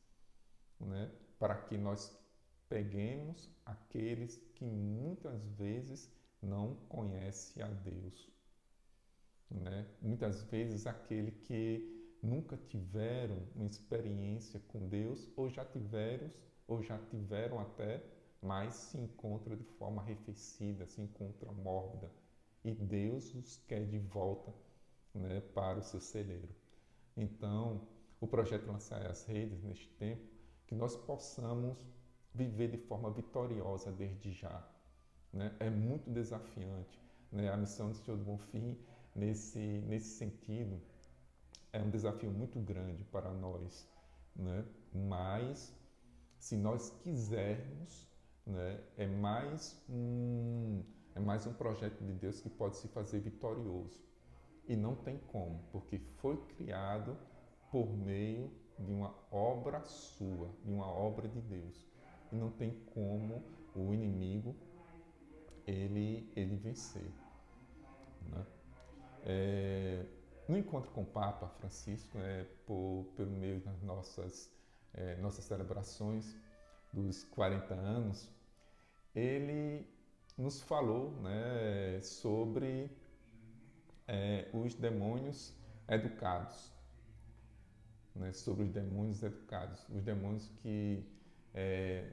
né, para que nós peguemos aqueles que muitas vezes não conhecem a Deus, né? Muitas vezes aquele que nunca tiveram uma experiência com Deus ou já tiveram até, mas se encontram de forma arrefecida, se encontram mórbida, e Deus os quer de volta, né, para o seu celeiro. Então, o projeto Lançar as Redes neste tempo, que nós possamos viver de forma vitoriosa desde já, né? É muito desafiante, né? A missão do Senhor do Bonfim, nesse sentido, é um desafio muito grande para nós, né? Mas, se nós quisermos, né, é mais um projeto de Deus que pode se fazer vitorioso. E não tem como, porque foi criado por meio de uma obra sua, de uma obra de Deus. E não tem como o inimigo ele vencer, né? No encontro com o Papa Francisco, pelo meio das nossas celebrações dos 40 anos, ele nos falou, né, sobre os demônios educados, né, sobre os demônios educados, os demônios que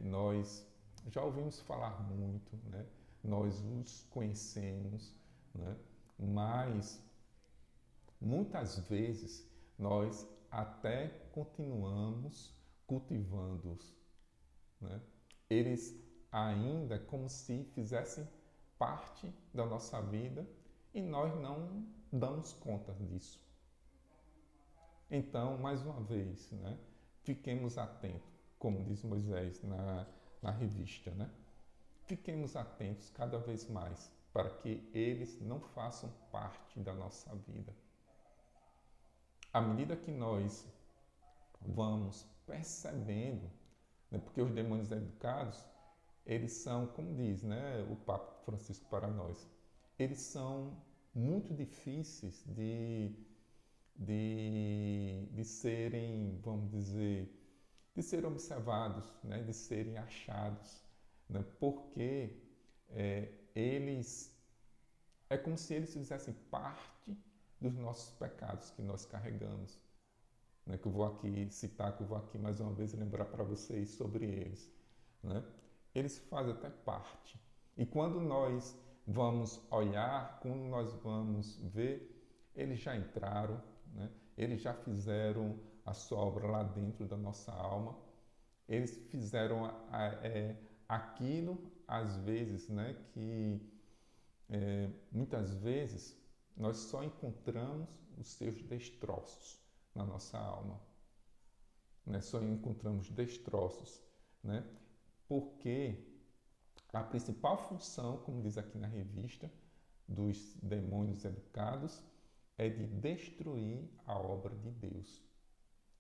nós já ouvimos falar muito, né, nós os conhecemos, né, mas muitas vezes nós até continuamos cultivando-os, né? Eles ainda como se fizessem parte da nossa vida e nós não damos conta disso. Então, mais uma vez, né, fiquemos atentos, como diz Moisés na revista, né? Fiquemos atentos cada vez mais para que eles não façam parte da nossa vida. À medida que nós vamos percebendo, né, porque os demônios educados, eles são, como diz, né, o Papa Francisco para nós, eles são muito difíceis de serem, vamos dizer, de serem observados, né, de serem achados, né, porque eles, é como se eles fizessem parte dos nossos pecados que nós carregamos, né, que eu vou aqui citar, que eu vou aqui mais uma vez lembrar para vocês sobre eles, né? Eles fazem até parte. E quando nós vamos olhar, quando nós vamos ver, eles já entraram, né? Eles já fizeram a sua obra lá dentro da nossa alma. Eles fizeram aquilo, às vezes, né, que muitas vezes nós só encontramos os seus destroços na nossa alma, né? Só encontramos destroços, né? Porque a principal função, como diz aqui na revista, dos demônios educados é de destruir a obra de Deus.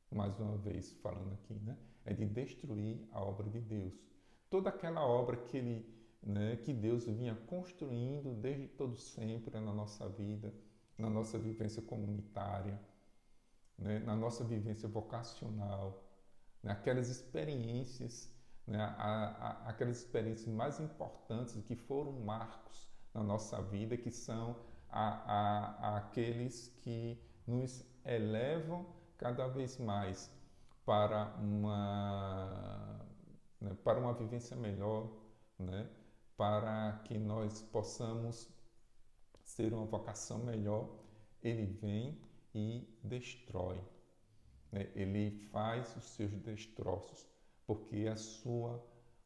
Mais uma vez falando aqui, né? É de destruir a obra de Deus. Toda aquela obra que Deus vinha construindo desde todo sempre na nossa vida, na nossa vivência comunitária, né? Na nossa vivência vocacional, né? Aquelas experiências, né? Aquelas experiências mais importantes que foram marcos na nossa vida, que são aqueles que nos elevam cada vez mais para para uma vivência melhor, né? Para que nós possamos ser uma vocação melhor. Ele vem e destrói, né? Ele faz os seus destroços, porque a sua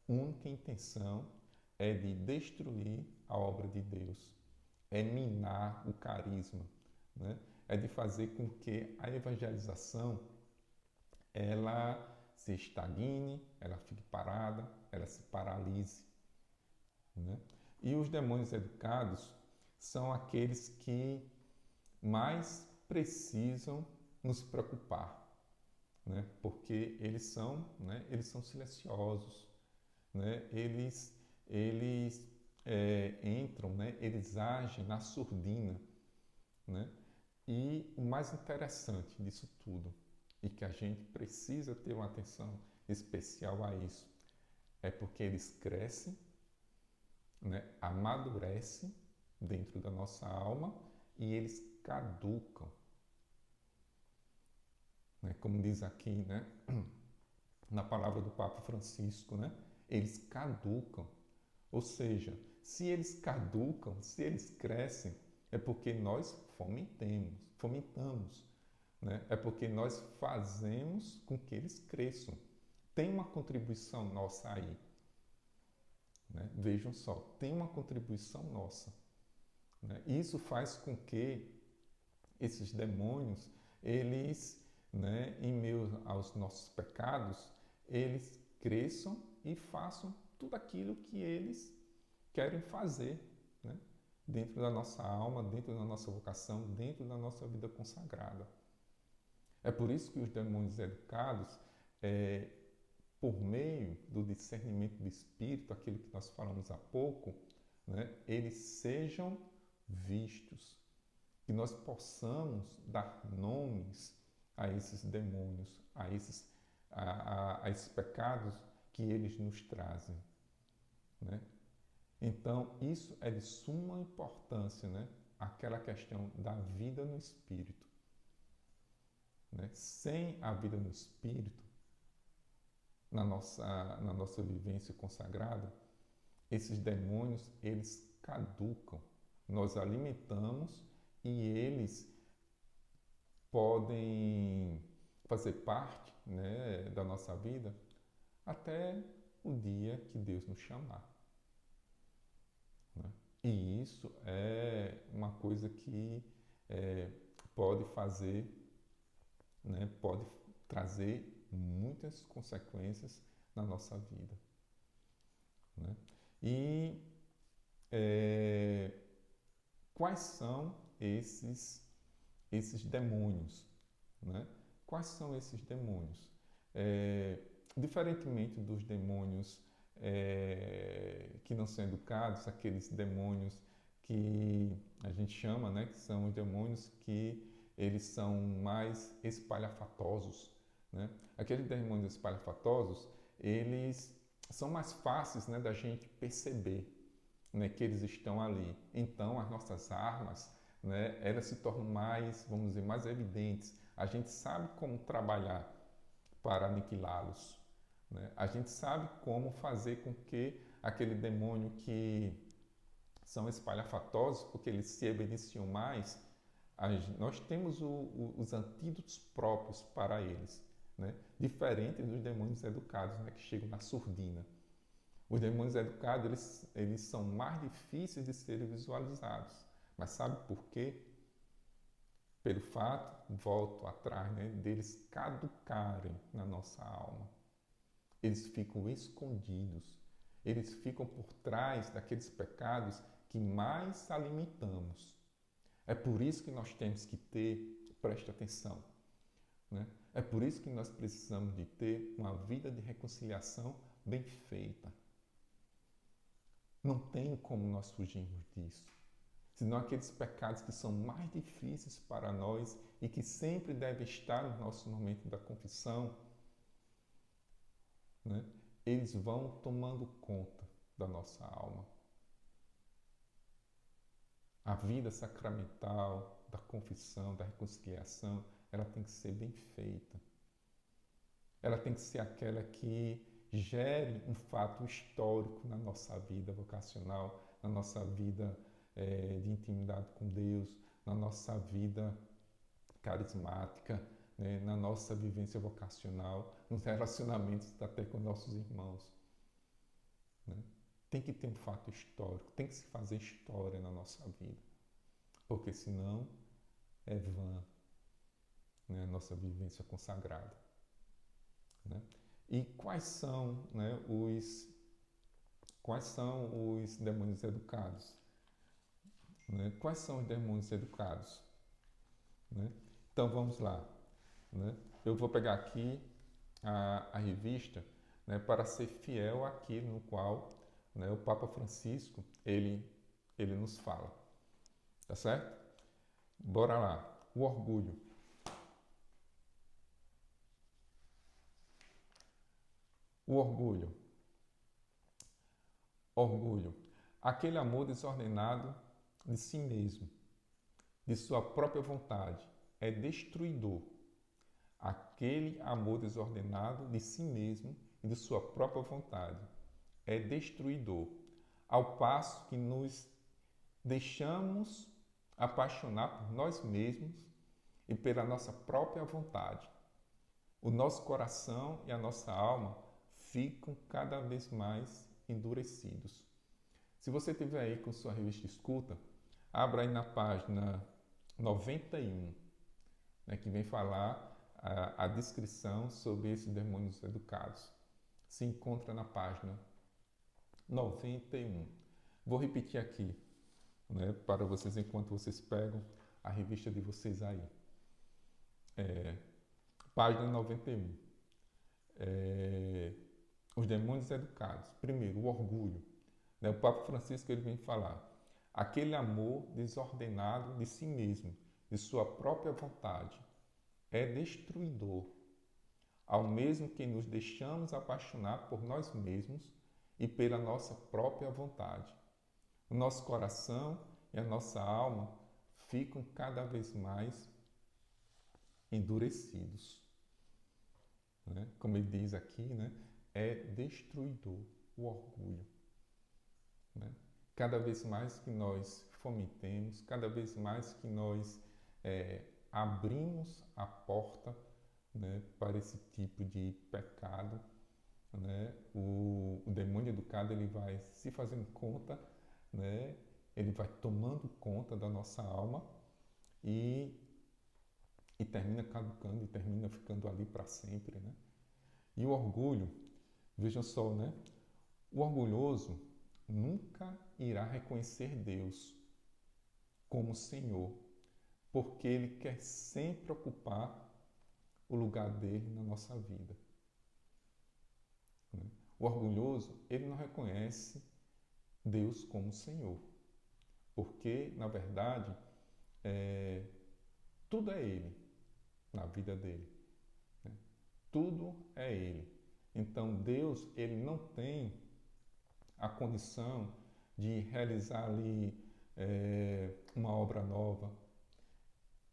única intenção é de destruir a obra de Deus, é minar o carisma, né? É de fazer com que a evangelização ela se estagne, ela fique parada, ela se paralise, né? E os demônios educados são aqueles que mais precisam nos preocupar, né? Porque eles são silenciosos, né? Eles entram, né? Eles agem na surdina, né? E o mais interessante disso tudo, e que a gente precisa ter uma atenção especial a isso, é porque eles crescem, né? Amadurecem dentro da nossa alma e eles caducam, né? Como diz aqui, né? Na palavra do Papa Francisco, né? Eles caducam. Ou seja, se eles caducam, se eles crescem, é porque nós fomentamos, né? É porque nós fazemos com que eles cresçam. Tem uma contribuição nossa aí, né? Vejam só, tem uma contribuição nossa, né? Isso faz com que esses demônios, eles, né, em meio aos nossos pecados, eles cresçam e façam tudo aquilo que eles querem fazer, né? Dentro da nossa alma, dentro da nossa vocação, dentro da nossa vida consagrada. É por isso que os demônios educados, por meio do discernimento do Espírito, aquilo que nós falamos há pouco, né, eles sejam vistos, que nós possamos dar nomes a esses demônios, a esses pecados que eles nos trazem, né? Então, isso é de suma importância, né? Aquela questão da vida no Espírito, né? Sem a vida no Espírito, na nossa vivência consagrada, esses demônios, eles caducam. Nós alimentamos e eles podem fazer parte, né, da nossa vida até o dia que Deus nos chamar, né? E isso é uma coisa que pode fazer, né, pode trazer muitas consequências na nossa vida, né? E quais são esses demônios, né? Quais são esses demônios? Diferentemente dos demônios que não são educados, aqueles demônios que a gente chama, né, que são os demônios que eles são mais espalhafatosos, né? Aqueles demônios espalhafatosos, eles são mais fáceis, né, da gente perceber, né, que eles estão ali. Então, as nossas armas, né, elas se tornam mais, vamos dizer, mais evidentes. A gente sabe como trabalhar para aniquilá-los, né? A gente sabe como fazer com que aquele demônio que são espalhafatosos, porque eles se evidenciam mais, nós temos os antídotos próprios para eles, né? Diferente dos demônios educados, né, que chegam na surdina. Os demônios educados, eles são mais difíceis de serem visualizados. Mas sabe por quê? Pelo fato, volto atrás, né, deles caducarem na nossa alma. Eles ficam escondidos. Eles ficam por trás daqueles pecados que mais alimentamos. É por isso que nós temos que preste atenção, né? É por isso que nós precisamos de ter uma vida de reconciliação bem feita. Não tem como nós fugirmos disso. Senão aqueles pecados que são mais difíceis para nós e que sempre devem estar no nosso momento da confissão, né? Eles vão tomando conta da nossa alma. A vida sacramental, da confissão, da reconciliação, ela tem que ser bem feita. Ela tem que ser aquela que gere um fato histórico na nossa vida vocacional, na nossa vida de intimidade com Deus, na nossa vida carismática, né, na nossa vivência vocacional, nos relacionamentos até com nossos irmãos. Né? Tem que ter um fato histórico, tem que se fazer história na nossa vida, porque senão é vã, né, a nossa vivência consagrada. Né? E quais são, né, os demônios educados? Né? Quais são os demônios educados? Né? Então vamos lá. Né? Eu vou pegar aqui a revista, né, para ser fiel àquilo no qual, né, o Papa Francisco ele nos fala. Tá certo? Bora lá. O orgulho. O orgulho. Orgulho. Aquele amor desordenado de si mesmo, de sua própria vontade, é destruidor. Aquele amor desordenado de si mesmo e de sua própria vontade é destruidor, ao passo que nos deixamos apaixonar por nós mesmos e pela nossa própria vontade. O nosso coração e a nossa alma ficam cada vez mais endurecidos. Se você tiver aí com sua revista Escuta, abra aí na página 91, né, que vem falar a descrição sobre esses demônios educados. Se encontra na página 91. Vou repetir aqui, né, para vocês enquanto vocês pegam a revista de vocês aí. Página 91. Os demônios educados. Primeiro, o orgulho. Né, o Papa Francisco ele vem falar aquele amor desordenado de si mesmo, de sua própria vontade, é destruidor, ao mesmo que nos deixamos apaixonar por nós mesmos e pela nossa própria vontade. O nosso coração e a nossa alma ficam cada vez mais endurecidos. Né? Como ele diz aqui, né? É destruidor o orgulho. Né? Cada vez mais que nós fomentemos, cada vez mais que nós abrimos a porta, né, para esse tipo de pecado, né, o demônio educado ele vai se fazendo conta, né, ele vai tomando conta da nossa alma e termina caducando e termina ficando ali para sempre. Né? E o orgulho, vejam só, né? O orgulhoso nunca irá reconhecer Deus como Senhor, porque ele quer sempre ocupar o lugar dele na nossa vida. O orgulhoso, ele não reconhece Deus como Senhor, porque, na verdade, tudo é Ele na vida dele. Né? Tudo é Ele. Então, Deus, ele não tem a condição de realizar ali uma obra nova.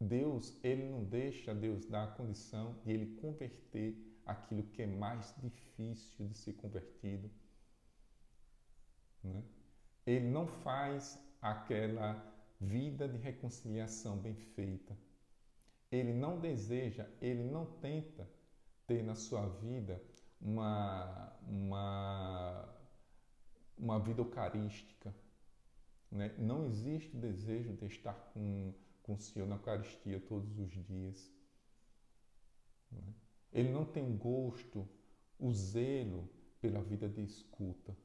Deus, ele não deixa Deus dar a condição de ele converter aquilo que é mais difícil de ser convertido. Né? Ele não faz aquela vida de reconciliação bem feita. Ele não deseja, ele não tenta ter na sua vida uma vida eucarística. Né? Não existe o desejo de estar com o Senhor na Eucaristia todos os dias. Né? Ele não tem gosto, o zelo pela vida de escuta.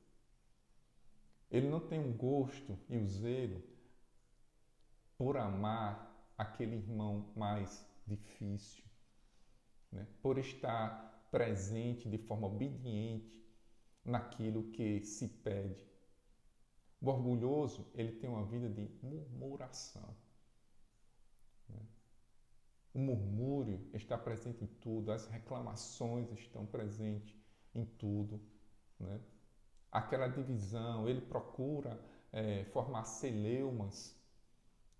Ele não tem o gosto e o zelo por amar aquele irmão mais difícil, né? Por estar presente de forma obediente naquilo que se pede. O orgulhoso, ele tem uma vida de murmuração. Né? O murmúrio está presente em tudo, as reclamações estão presentes em tudo, né? Aquela divisão, ele procura formar celeumas,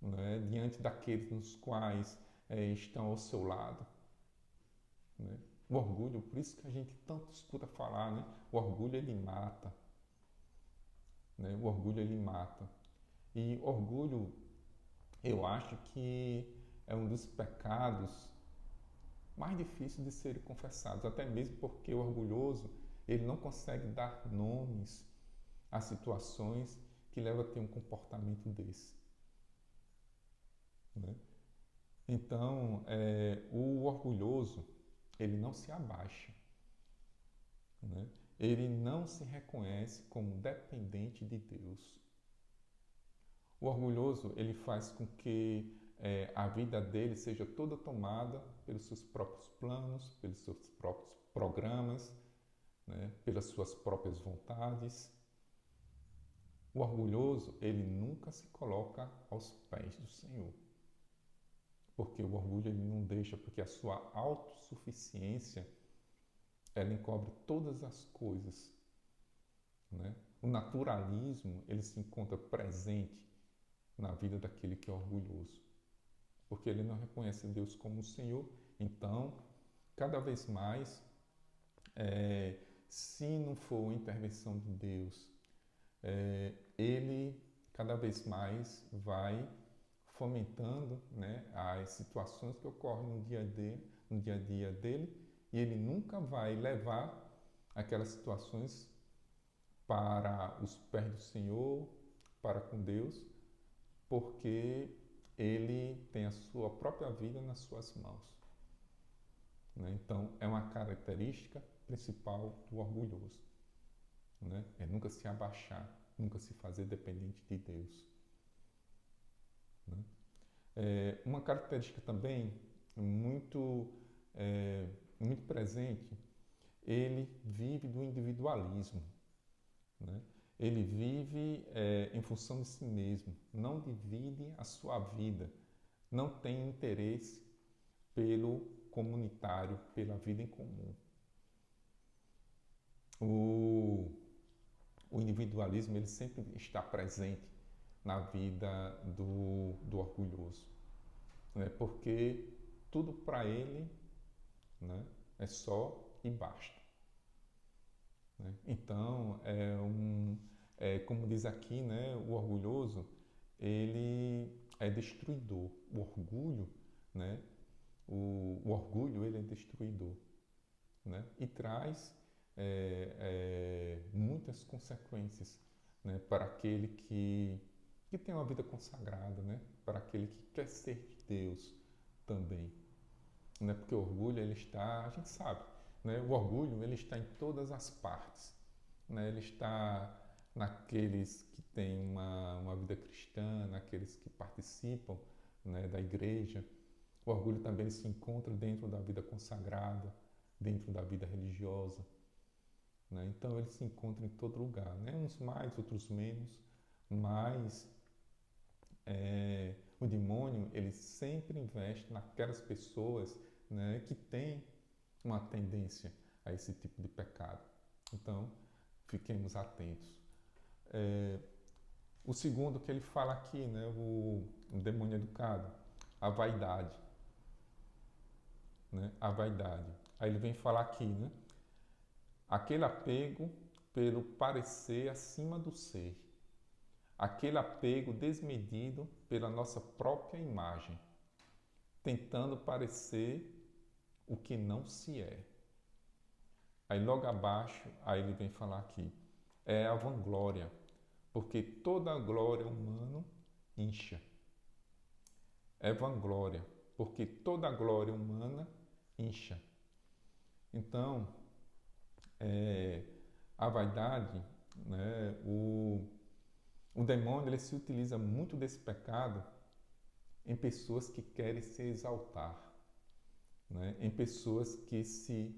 né, diante daqueles nos quais estão ao seu lado, né? O orgulho, por isso que a gente tanto escuta falar, né? O orgulho ele mata, né? O orgulho ele mata. E orgulho, eu acho que é um dos pecados mais difíceis de serem confessados, até mesmo porque o orgulhoso ele não consegue dar nomes a situações que levam a ter um comportamento desse, né? Então, o orgulhoso ele não se abaixa, né? Ele não se reconhece como dependente de Deus. O orgulhoso ele faz com que a vida dele seja toda tomada pelos seus próprios planos, pelos seus próprios programas, né? Pelas suas próprias vontades. O orgulhoso ele nunca se coloca aos pés do Senhor, porque o orgulho ele não deixa, porque a sua autossuficiência ela encobre todas as coisas, né? O naturalismo ele se encontra presente na vida daquele que é orgulhoso, porque ele não reconhece Deus como o Senhor. Então, cada vez mais, se não for a intervenção de Deus, ele cada vez mais vai fomentando, né, as situações que ocorrem no dia a dia dele, e ele nunca vai levar aquelas situações para os pés do Senhor, para com Deus, porque ele tem a sua própria vida nas suas mãos, né? Então, é uma característica principal do orgulhoso, né? É nunca se abaixar, nunca se fazer dependente de Deus, né? Uma característica também muito, muito presente, ele vive do individualismo, né? Ele vive em função de si mesmo, não divide a sua vida, não tem interesse pelo comunitário, pela vida em comum. O individualismo ele sempre está presente na vida do orgulhoso, né? Porque tudo para ele, né, é só e basta, né? Então, como diz aqui, né, o orgulhoso ele é destruidor. O orgulho, né, o orgulho ele é destruidor, né? E traz muitas consequências, né, para aquele que tem uma vida consagrada, né? Para aquele que quer ser de Deus também, né? Porque o orgulho ele está, a gente sabe, né? O orgulho ele está em todas as partes, né? Ele está naqueles que têm uma vida cristã, naqueles que participam, né, da igreja. O orgulho também se encontra dentro da vida consagrada, dentro da vida religiosa, né? Então ele se encontra em todo lugar, né? Uns mais, outros menos, mas o demônio ele sempre investe naquelas pessoas, né, que têm uma tendência a esse tipo de pecado. Então fiquemos atentos. O segundo que ele fala aqui, né, o demônio educado, a vaidade, né, a vaidade. Aí ele vem falar aqui, né, aquele apego pelo parecer acima do ser, aquele apego desmedido pela nossa própria imagem, tentando parecer o que não se é. Aí logo abaixo, aí ele vem falar aqui, é a vanglória, porque toda a glória humana incha. É vanglória, porque toda a glória humana incha. Então, a vaidade, né, o demônio ele se utiliza muito desse pecado em pessoas que querem se exaltar, né, em pessoas que se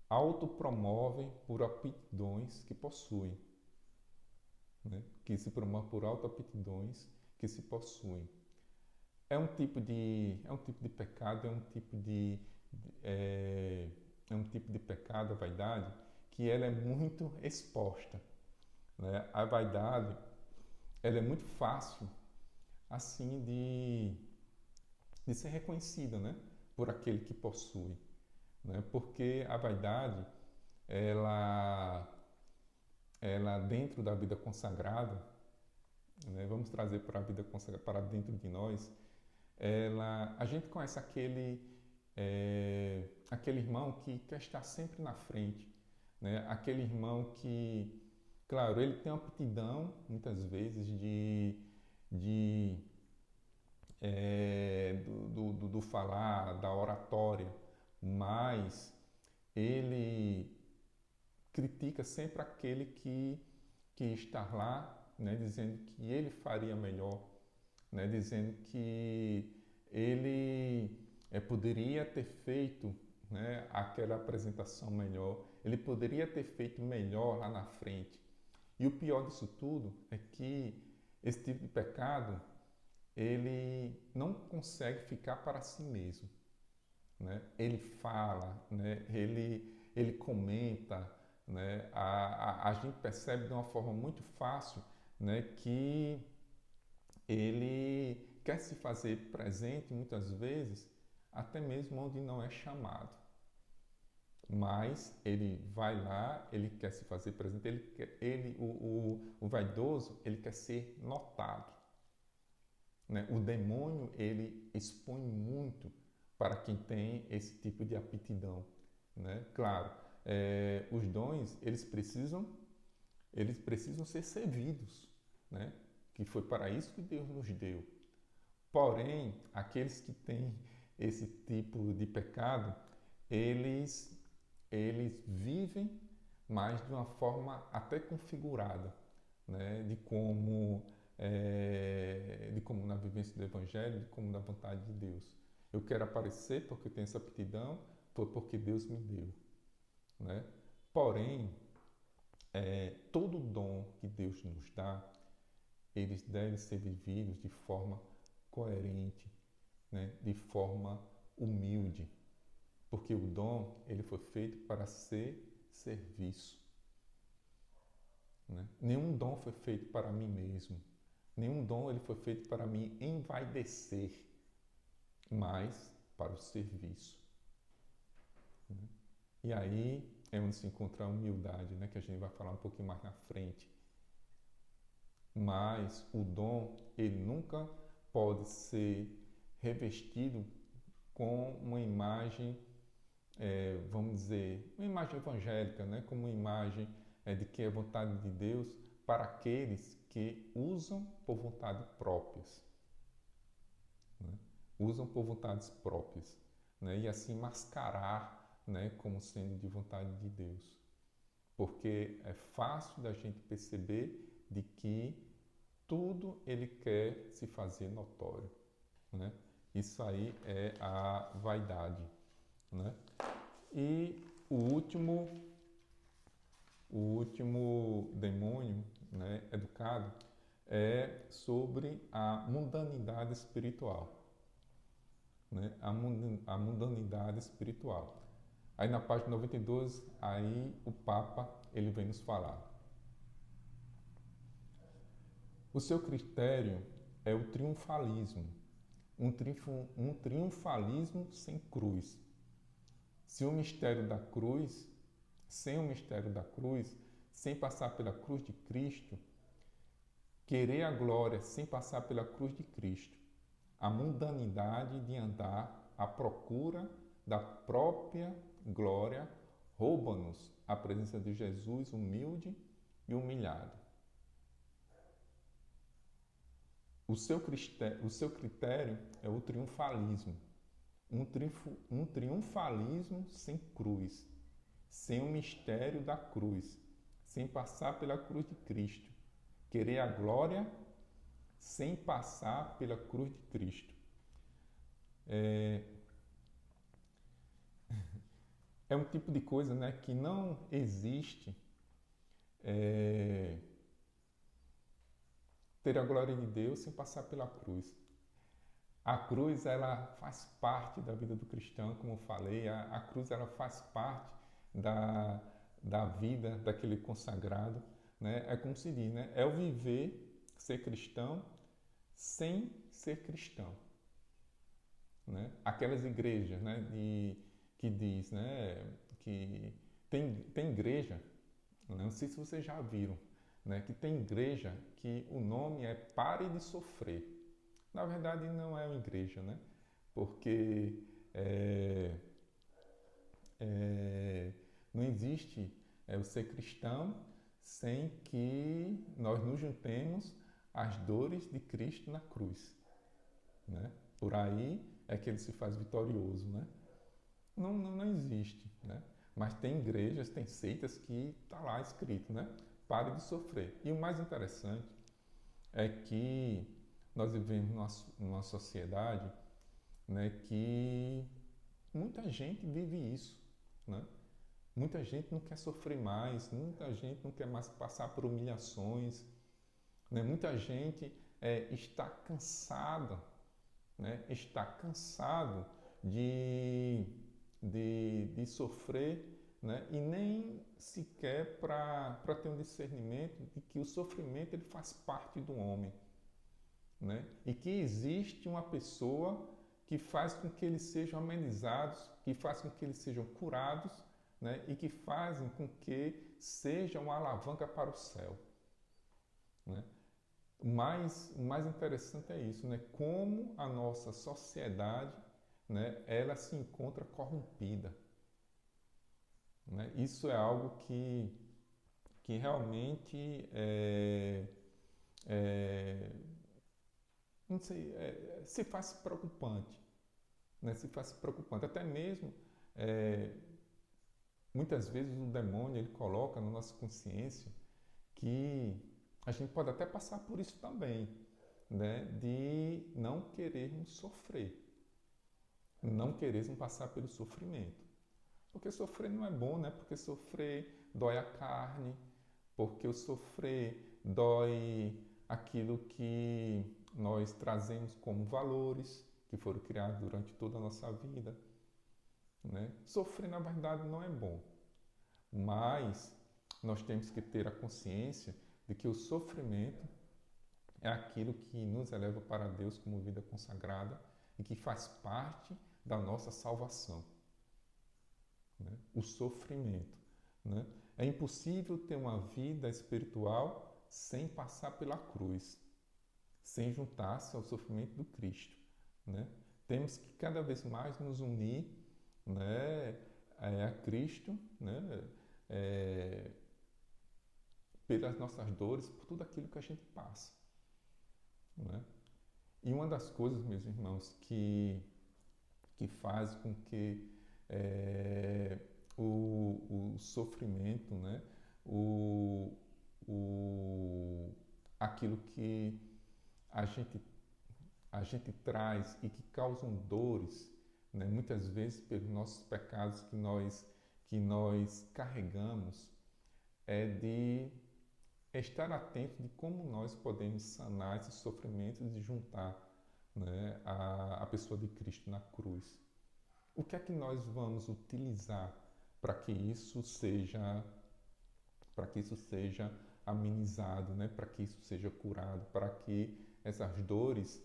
autopromovem por aptidões que possuem, né, que se promovem por autoaptidões que se possuem. É um tipo de pecado, é um tipo de pecado, a vaidade, que ela é muito exposta, né? A vaidade, ela é muito fácil, assim, de ser reconhecida, né? Por aquele que possui, né? Porque a vaidade, ela, ela dentro da vida consagrada, né? Vamos trazer para a vida consagrada, para dentro de nós, a gente conhece aquele irmão que quer estar sempre na frente, né? Aquele irmão que, claro, ele tem uma aptidão, muitas vezes, de do falar, da oratória, mas ele critica sempre aquele que está lá, né? Dizendo que ele faria melhor, né? Dizendo que ele poderia ter feito, né, aquela apresentação melhor, ele poderia ter feito melhor lá na frente. E o pior disso tudo é que esse tipo de pecado, ele não consegue ficar para si mesmo, né? Ele fala, né? Ele comenta, né? A gente percebe de uma forma muito fácil, né, que ele quer se fazer presente muitas vezes, até mesmo onde não é chamado. Mas ele vai lá, ele quer se fazer presente, o vaidoso, ele quer ser notado, né? O demônio, ele expõe muito para quem tem esse tipo de aptidão, né? Claro, os dons, eles precisam ser servidos, né? Que foi para isso que Deus nos deu. Porém, aqueles que têm esse tipo de pecado, eles vivem mais de uma forma até configurada, né? De como na vivência do Evangelho, de como na vontade de Deus. Eu quero aparecer porque eu tenho essa aptidão, foi porque Deus me deu, né? Porém, todo dom que Deus nos dá, eles devem ser vividos de forma coerente, né? De forma humilde, porque o dom, ele foi feito para ser serviço, né? Nenhum dom foi feito para mim mesmo, nenhum dom ele foi feito para me envaidecer, mas para o serviço, né? E aí é onde se encontra a humildade, né? Que a gente vai falar um pouquinho mais na frente. Mas o dom, ele nunca pode ser revestido com uma imagem, vamos dizer, uma imagem evangélica, né? Como uma imagem de que é vontade de Deus para aqueles que usam por vontade próprias, né? Usam por vontades próprias, né? E assim mascarar, né, como sendo de vontade de Deus. Porque é fácil da gente perceber de que tudo ele quer se fazer notório, né? Isso aí é a vaidade, né? E o último demônio, né, educado, é sobre a mundanidade espiritual, né? A mundanidade espiritual. Aí na página 92, aí o Papa ele vem nos falar. O seu critério é o triunfalismo, um triunfalismo sem cruz. Se o mistério da cruz, sem o mistério da cruz, sem passar pela cruz de Cristo, querer a glória sem passar pela cruz de Cristo, a mundanidade de andar à procura da própria glória rouba-nos a presença de Jesus humilde e humilhado. O seu critério é o triunfalismo, um triunfalismo sem cruz, sem o mistério da cruz, sem passar pela cruz de Cristo, querer a glória sem passar pela cruz de Cristo. É um tipo de coisa, né, que não existe ter a glória de Deus sem passar pela cruz. A cruz, ela faz parte da vida do cristão, como eu falei, a cruz ela faz parte da vida daquele consagrado, né? É como se diz, né? É o viver, ser cristão, sem ser cristão, né? Aquelas igrejas, né? Que diz, né? Que tem igreja, não sei se vocês já viram, né? Que tem igreja que o nome é Pare de Sofrer. Na verdade, não é uma igreja, né? Porque é, não existe o ser cristão sem que nós nos juntemos às dores de Cristo na cruz, né? Por aí é que ele se faz vitorioso, né? Não existe, né? Mas tem igrejas, tem seitas que está lá escrito, né? Pare de sofrer. E o mais interessante é que nós vivemos numa sociedade, né, que muita gente vive isso, né? Muita gente não quer sofrer mais, muita gente não quer mais passar por humilhações, né? Muita gente está cansada, né? Está cansado de sofrer, né? E nem sequer para ter um discernimento de que o sofrimento ele faz parte do homem, né? E que existe uma pessoa que faz com que eles sejam amenizados, que faz com que eles sejam curados, né? E que fazem com que seja uma alavanca para o céu, né? Mas o mais interessante é isso, né? Como a nossa sociedade, né? Ela se encontra corrompida, né? Isso é algo que realmente não sei, se faz preocupante, né? Se faz preocupante. Até mesmo, é, muitas vezes o demônio ele coloca na nossa consciência que a gente pode até passar por isso também, né? De não querermos sofrer, não querermos passar pelo sofrimento. Porque sofrer não é bom, né? Porque sofrer dói a carne, porque o sofrer dói aquilo que nós trazemos como valores que foram criados durante toda a nossa vida, né? Sofrer, na verdade, não é bom, mas nós temos que ter a consciência de que o sofrimento é aquilo que nos eleva para Deus como vida consagrada e que faz parte da nossa salvação, né? O sofrimento, né? É impossível ter uma vida espiritual sem passar pela cruz, sem juntar-se ao sofrimento do Cristo, né? Temos que cada vez mais nos unir, né, a Cristo, né, pelas nossas dores, por tudo aquilo que a gente passa, né? E uma das coisas, meus irmãos, que faz com que o sofrimento, né, o, aquilo que a gente, a gente traz e que causam dores, né, muitas vezes pelos nossos pecados que nós carregamos, é de estar atento de como nós podemos sanar esses sofrimentos e juntar, né, a pessoa de Cristo na cruz. O que é que nós vamos utilizar para que isso seja amenizado, né? Para que isso seja curado, para que essas dores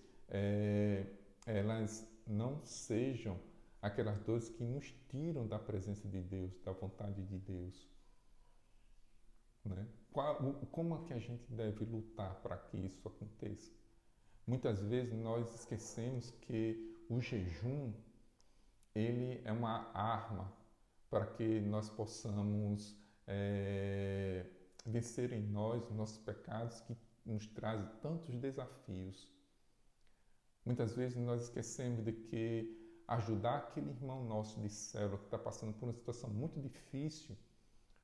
elas não sejam aquelas dores que nos tiram da presença de Deus, da vontade de Deus, né? Como é que a gente deve lutar para que isso aconteça? Muitas vezes nós esquecemos que o jejum ele é uma arma para que nós possamos vencer em nós os nossos pecados que nos trazem tantos desafios. Muitas vezes nós esquecemos de que ajudar aquele irmão nosso de célula que está passando por uma situação muito difícil,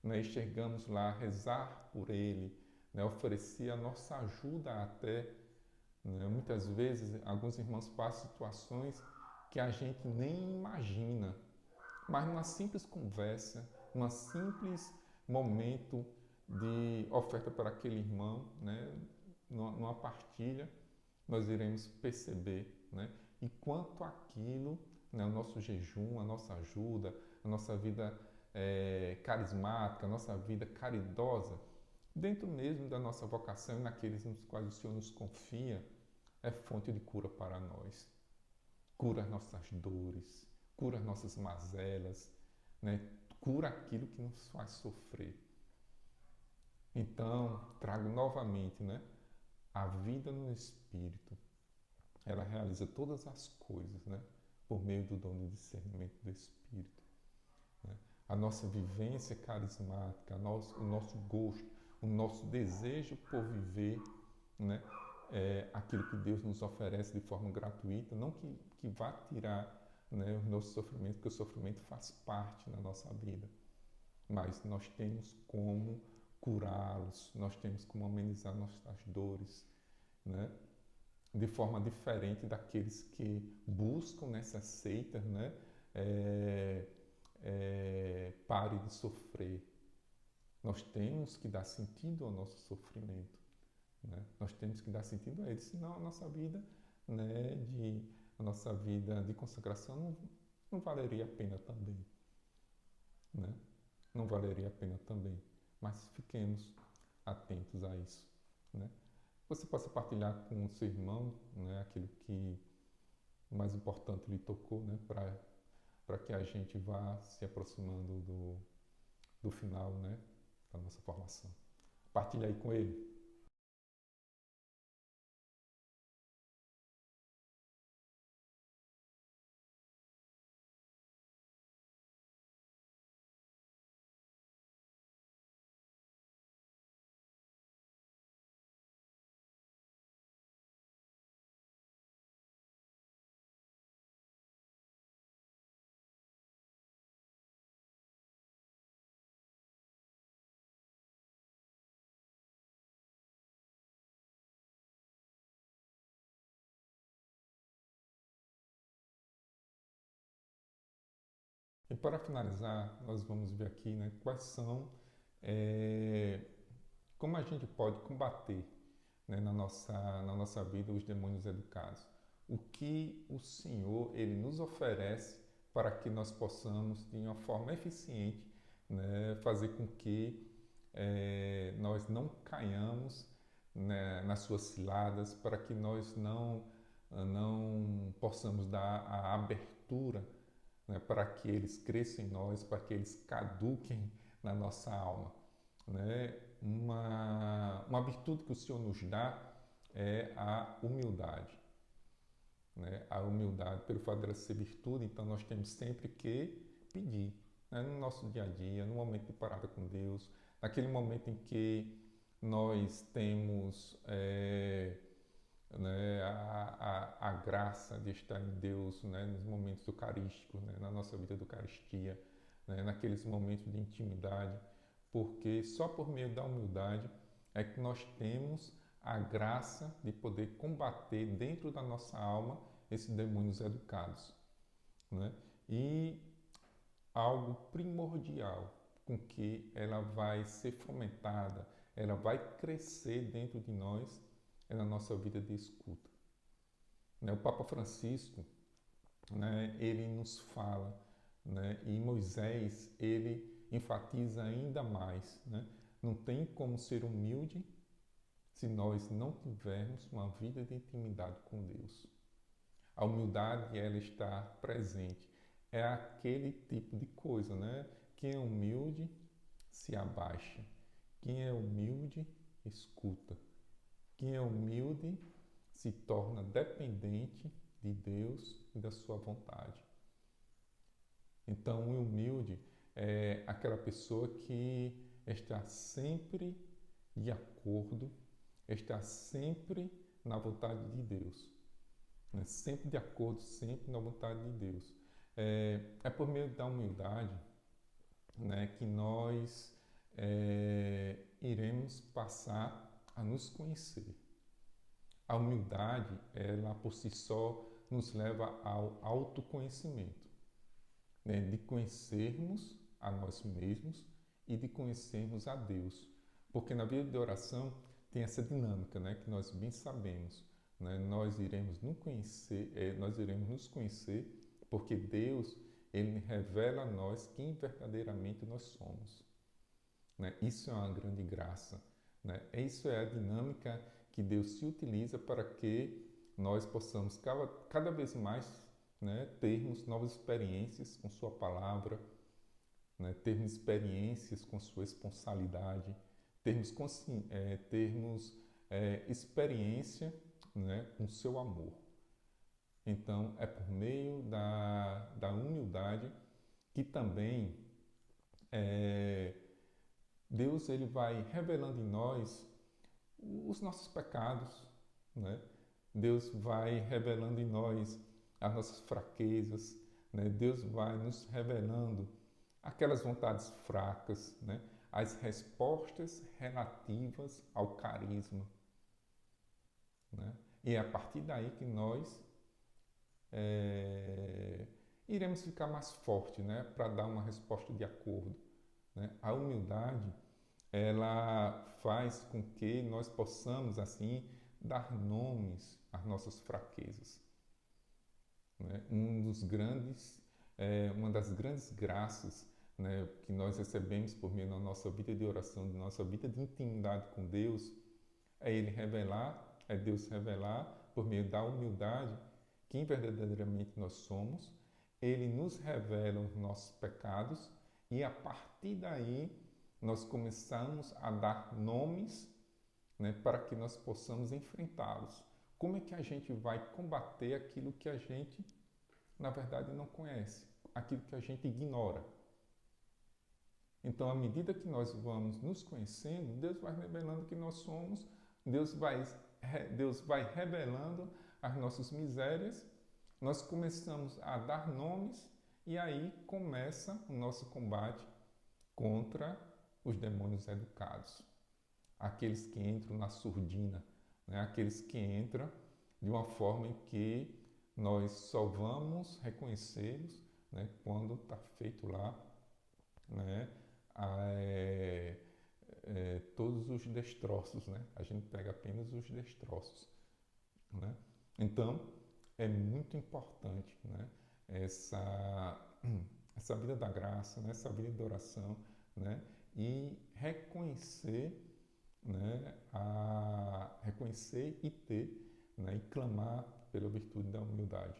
né, e chegamos lá a rezar por ele, né, oferecer a nossa ajuda até, né? Muitas vezes alguns irmãos passam situações que a gente nem imagina, mas numa simples conversa, num simples momento de oferta para aquele irmão, né, numa partilha, nós iremos perceber, né, e quanto aquilo, né, o nosso jejum, a nossa ajuda, a nossa vida carismática, a nossa vida caridosa, dentro mesmo da nossa vocação e naqueles nos quais o Senhor nos confia, é fonte de cura para nós. Cura as nossas dores, cura as nossas mazelas, né? Cura aquilo que nos faz sofrer. Então, trago novamente, né? A vida no Espírito, ela realiza todas as coisas, né? Por meio do dom do discernimento do Espírito. Né? A nossa vivência carismática, o nosso gosto, o nosso desejo por viver, né? Aquilo que Deus nos oferece de forma gratuita, não que vá tirar, né, o nosso sofrimento, porque o sofrimento faz parte da nossa vida, mas nós temos como curá-los, nós temos como amenizar nossas dores, né? De forma diferente daqueles que buscam nessas seitas, né? Pare de sofrer. Nós temos que dar sentido ao nosso sofrimento, né? Nós temos que dar sentido a ele, senão a nossa vida, né, a nossa vida de consagração não valeria a pena também, né? Não valeria a pena também. Mas fiquemos atentos a isso, né? Você possa partilhar com o seu irmão, né, aquilo que mais importante lhe tocou, né, para que a gente vá se aproximando do final, né, da nossa formação. Partilhe aí com ele. E para finalizar, nós vamos ver aqui, né, quais são, como a gente pode combater, né, na nossa vida os demônios educados. O que o Senhor ele nos oferece para que nós possamos, de uma forma eficiente, né, fazer com que nós não caiamos, né, nas suas ciladas, para que nós não possamos dar a abertura, né, para que eles cresçam em nós, para que eles caduquem na nossa alma. Né? Uma virtude que o Senhor nos dá é a humildade. Né? A humildade, pelo fato dela ser virtude, então nós temos sempre que pedir, né? No nosso dia a dia, no momento de parada com Deus, naquele momento em que nós temos né, a graça de estar em Deus, né, nos momentos eucarísticos, né, na nossa vida de Eucaristia, né, naqueles momentos de intimidade, porque só por meio da humildade é que nós temos a graça de poder combater dentro da nossa alma esses demônios educados. Né? E algo primordial com que ela vai ser fomentada, ela vai crescer dentro de nós, é na nossa vida de escuta. O Papa Francisco, né, ele nos fala, né, e Moisés ele enfatiza ainda mais, né, não tem como ser humilde se nós não tivermos uma vida de intimidade com Deus. A humildade ela está presente. É aquele tipo de coisa, né? Quem é humilde se abaixa. Quem é humilde escuta. Quem é humilde se torna dependente de Deus e da sua vontade. Então, o humilde é aquela pessoa que está sempre de acordo, está sempre na vontade de Deus. Né? Sempre de acordo, sempre na vontade de Deus. É por meio da humildade, né, que nós iremos passar a nos conhecer. A humildade, ela por si só, nos leva ao autoconhecimento, né, de conhecermos a nós mesmos e de conhecermos a Deus. Porque na vida de oração tem essa dinâmica, né, que nós bem sabemos. Né? Nós iremos nos conhecer, porque Deus Ele revela a nós quem verdadeiramente nós somos. Né? Isso é uma grande graça. Né? Isso é a dinâmica que Deus se utiliza para que nós possamos cada vez mais, né, termos novas experiências com Sua palavra, né, termos experiências com Sua responsabilidade, termos experiência, né, com Seu amor. Então, é por meio da humildade que também Deus ele vai revelando em nós os nossos pecados, né? Deus vai revelando em nós as nossas fraquezas, né? Deus vai nos revelando aquelas vontades fracas, né? As respostas relativas ao carisma, né? E é a partir daí que nós iremos ficar mais fortes, né? Para dar uma resposta de acordo, né? A humildade ela faz com que nós possamos assim dar nomes às nossas fraquezas. Né? Uma das grandes graças, né, que nós recebemos por meio da nossa vida de oração, da nossa vida de intimidade com Deus, é Deus revelar por meio da humildade quem verdadeiramente nós somos. Ele nos revela os nossos pecados e a partir daí nós começamos a dar nomes, né, para que nós possamos enfrentá-los. Como é que a gente vai combater aquilo que a gente, na verdade, não conhece, aquilo que a gente ignora? Então, à medida que nós vamos nos conhecendo, Deus vai revelando que nós somos, Deus vai revelando as nossas misérias, nós começamos a dar nomes e aí começa o nosso combate contra os demônios educados, aqueles que entram na surdina, né? Aqueles que entram de uma forma em que nós só vamos reconhecê-los, né, quando está feito lá, né, todos os destroços, né? A gente pega apenas os destroços, né? Então é muito importante, né, essa vida da graça, né, essa vida de oração, né, e reconhecer, né, reconhecer e ter, né, e clamar pela virtude da humildade.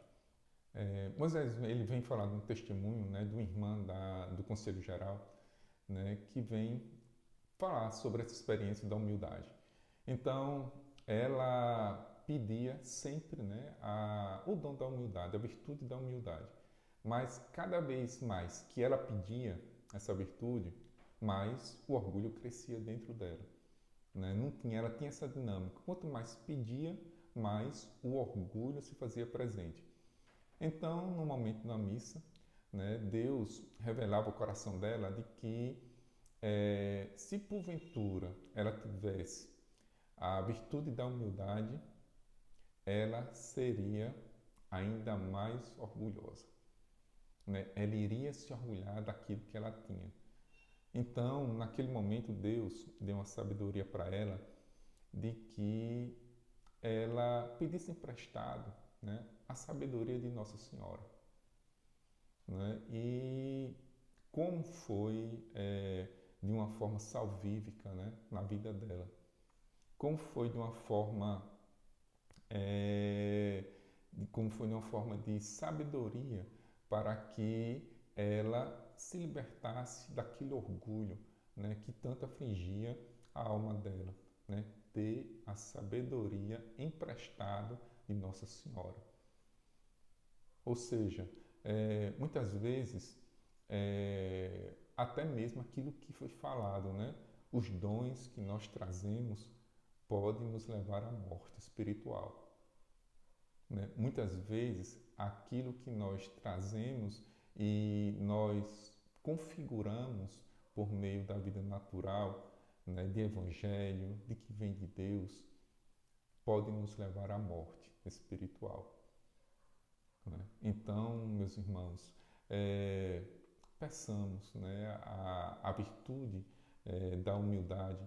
Moisés ele vem falar de um testemunho, né, de uma irmã do Conselho Geral, né, que vem falar sobre essa experiência da humildade. Então, ela pedia sempre, né, o dom da humildade, a virtude da humildade. Mas cada vez mais que ela pedia essa virtude, mais o orgulho crescia dentro dela. Né? Ela tinha essa dinâmica. Quanto mais pedia, mais o orgulho se fazia presente. Então, no momento da missa, né, Deus revelava o coração dela de que se porventura ela tivesse a virtude da humildade, ela seria ainda mais orgulhosa. Né? Ela iria se orgulhar daquilo que ela tinha. Então, naquele momento, Deus deu uma sabedoria para ela de que ela pedisse emprestado, né, a sabedoria de Nossa Senhora. Né? E como foi de uma forma salvífica, né, na vida dela. Como foi de uma forma de sabedoria para que ela se libertasse daquele orgulho, né, que tanto afligia a alma dela, né, ter a sabedoria emprestada de Nossa Senhora. Ou seja, muitas vezes, até mesmo aquilo que foi falado, né, os dons que nós trazemos podem nos levar à morte espiritual. Né? Muitas vezes, aquilo que nós trazemos e nós configuramos por meio da vida natural, né, de evangelho, de que vem de Deus, pode nos levar à morte espiritual. Né? Então, meus irmãos, peçamos, né, a virtude da humildade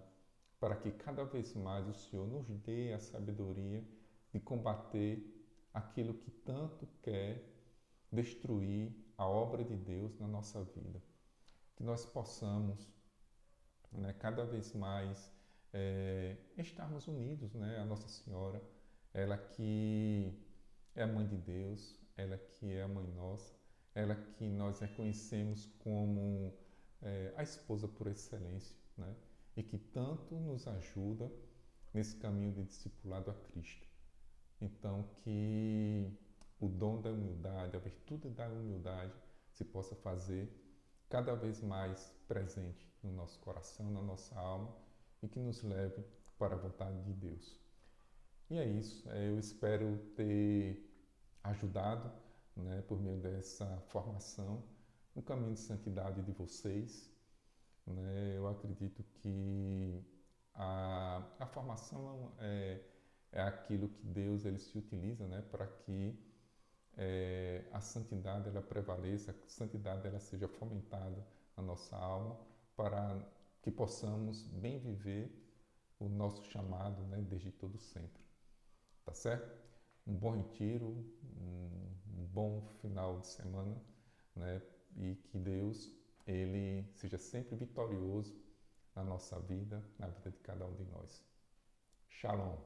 para que cada vez mais o Senhor nos dê a sabedoria de combater aquilo que tanto quer destruir a obra de Deus na nossa vida. Que nós possamos, né, cada vez mais estarmos unidos, né, a Nossa Senhora, ela que é a Mãe de Deus, ela que é a Mãe Nossa, ela que nós reconhecemos como a esposa por excelência, né, e que tanto nos ajuda nesse caminho de discipulado a Cristo. Então, que o dom da humildade, a virtude da humildade se possa fazer cada vez mais presente no nosso coração, na nossa alma e que nos leve para a vontade de Deus. E é isso, eu espero ter ajudado, né, por meio dessa formação, no caminho de santidade de vocês. Né? Eu acredito que a formação é aquilo que Deus ele se utiliza, né, para que a santidade ela prevaleça, a santidade ela seja fomentada na nossa alma, para que possamos bem viver o nosso chamado, né, desde todo sempre. Tá certo? Um bom retiro, um bom final de semana, né, e que Deus ele seja sempre vitorioso na nossa vida, na vida de cada um de nós. Shalom.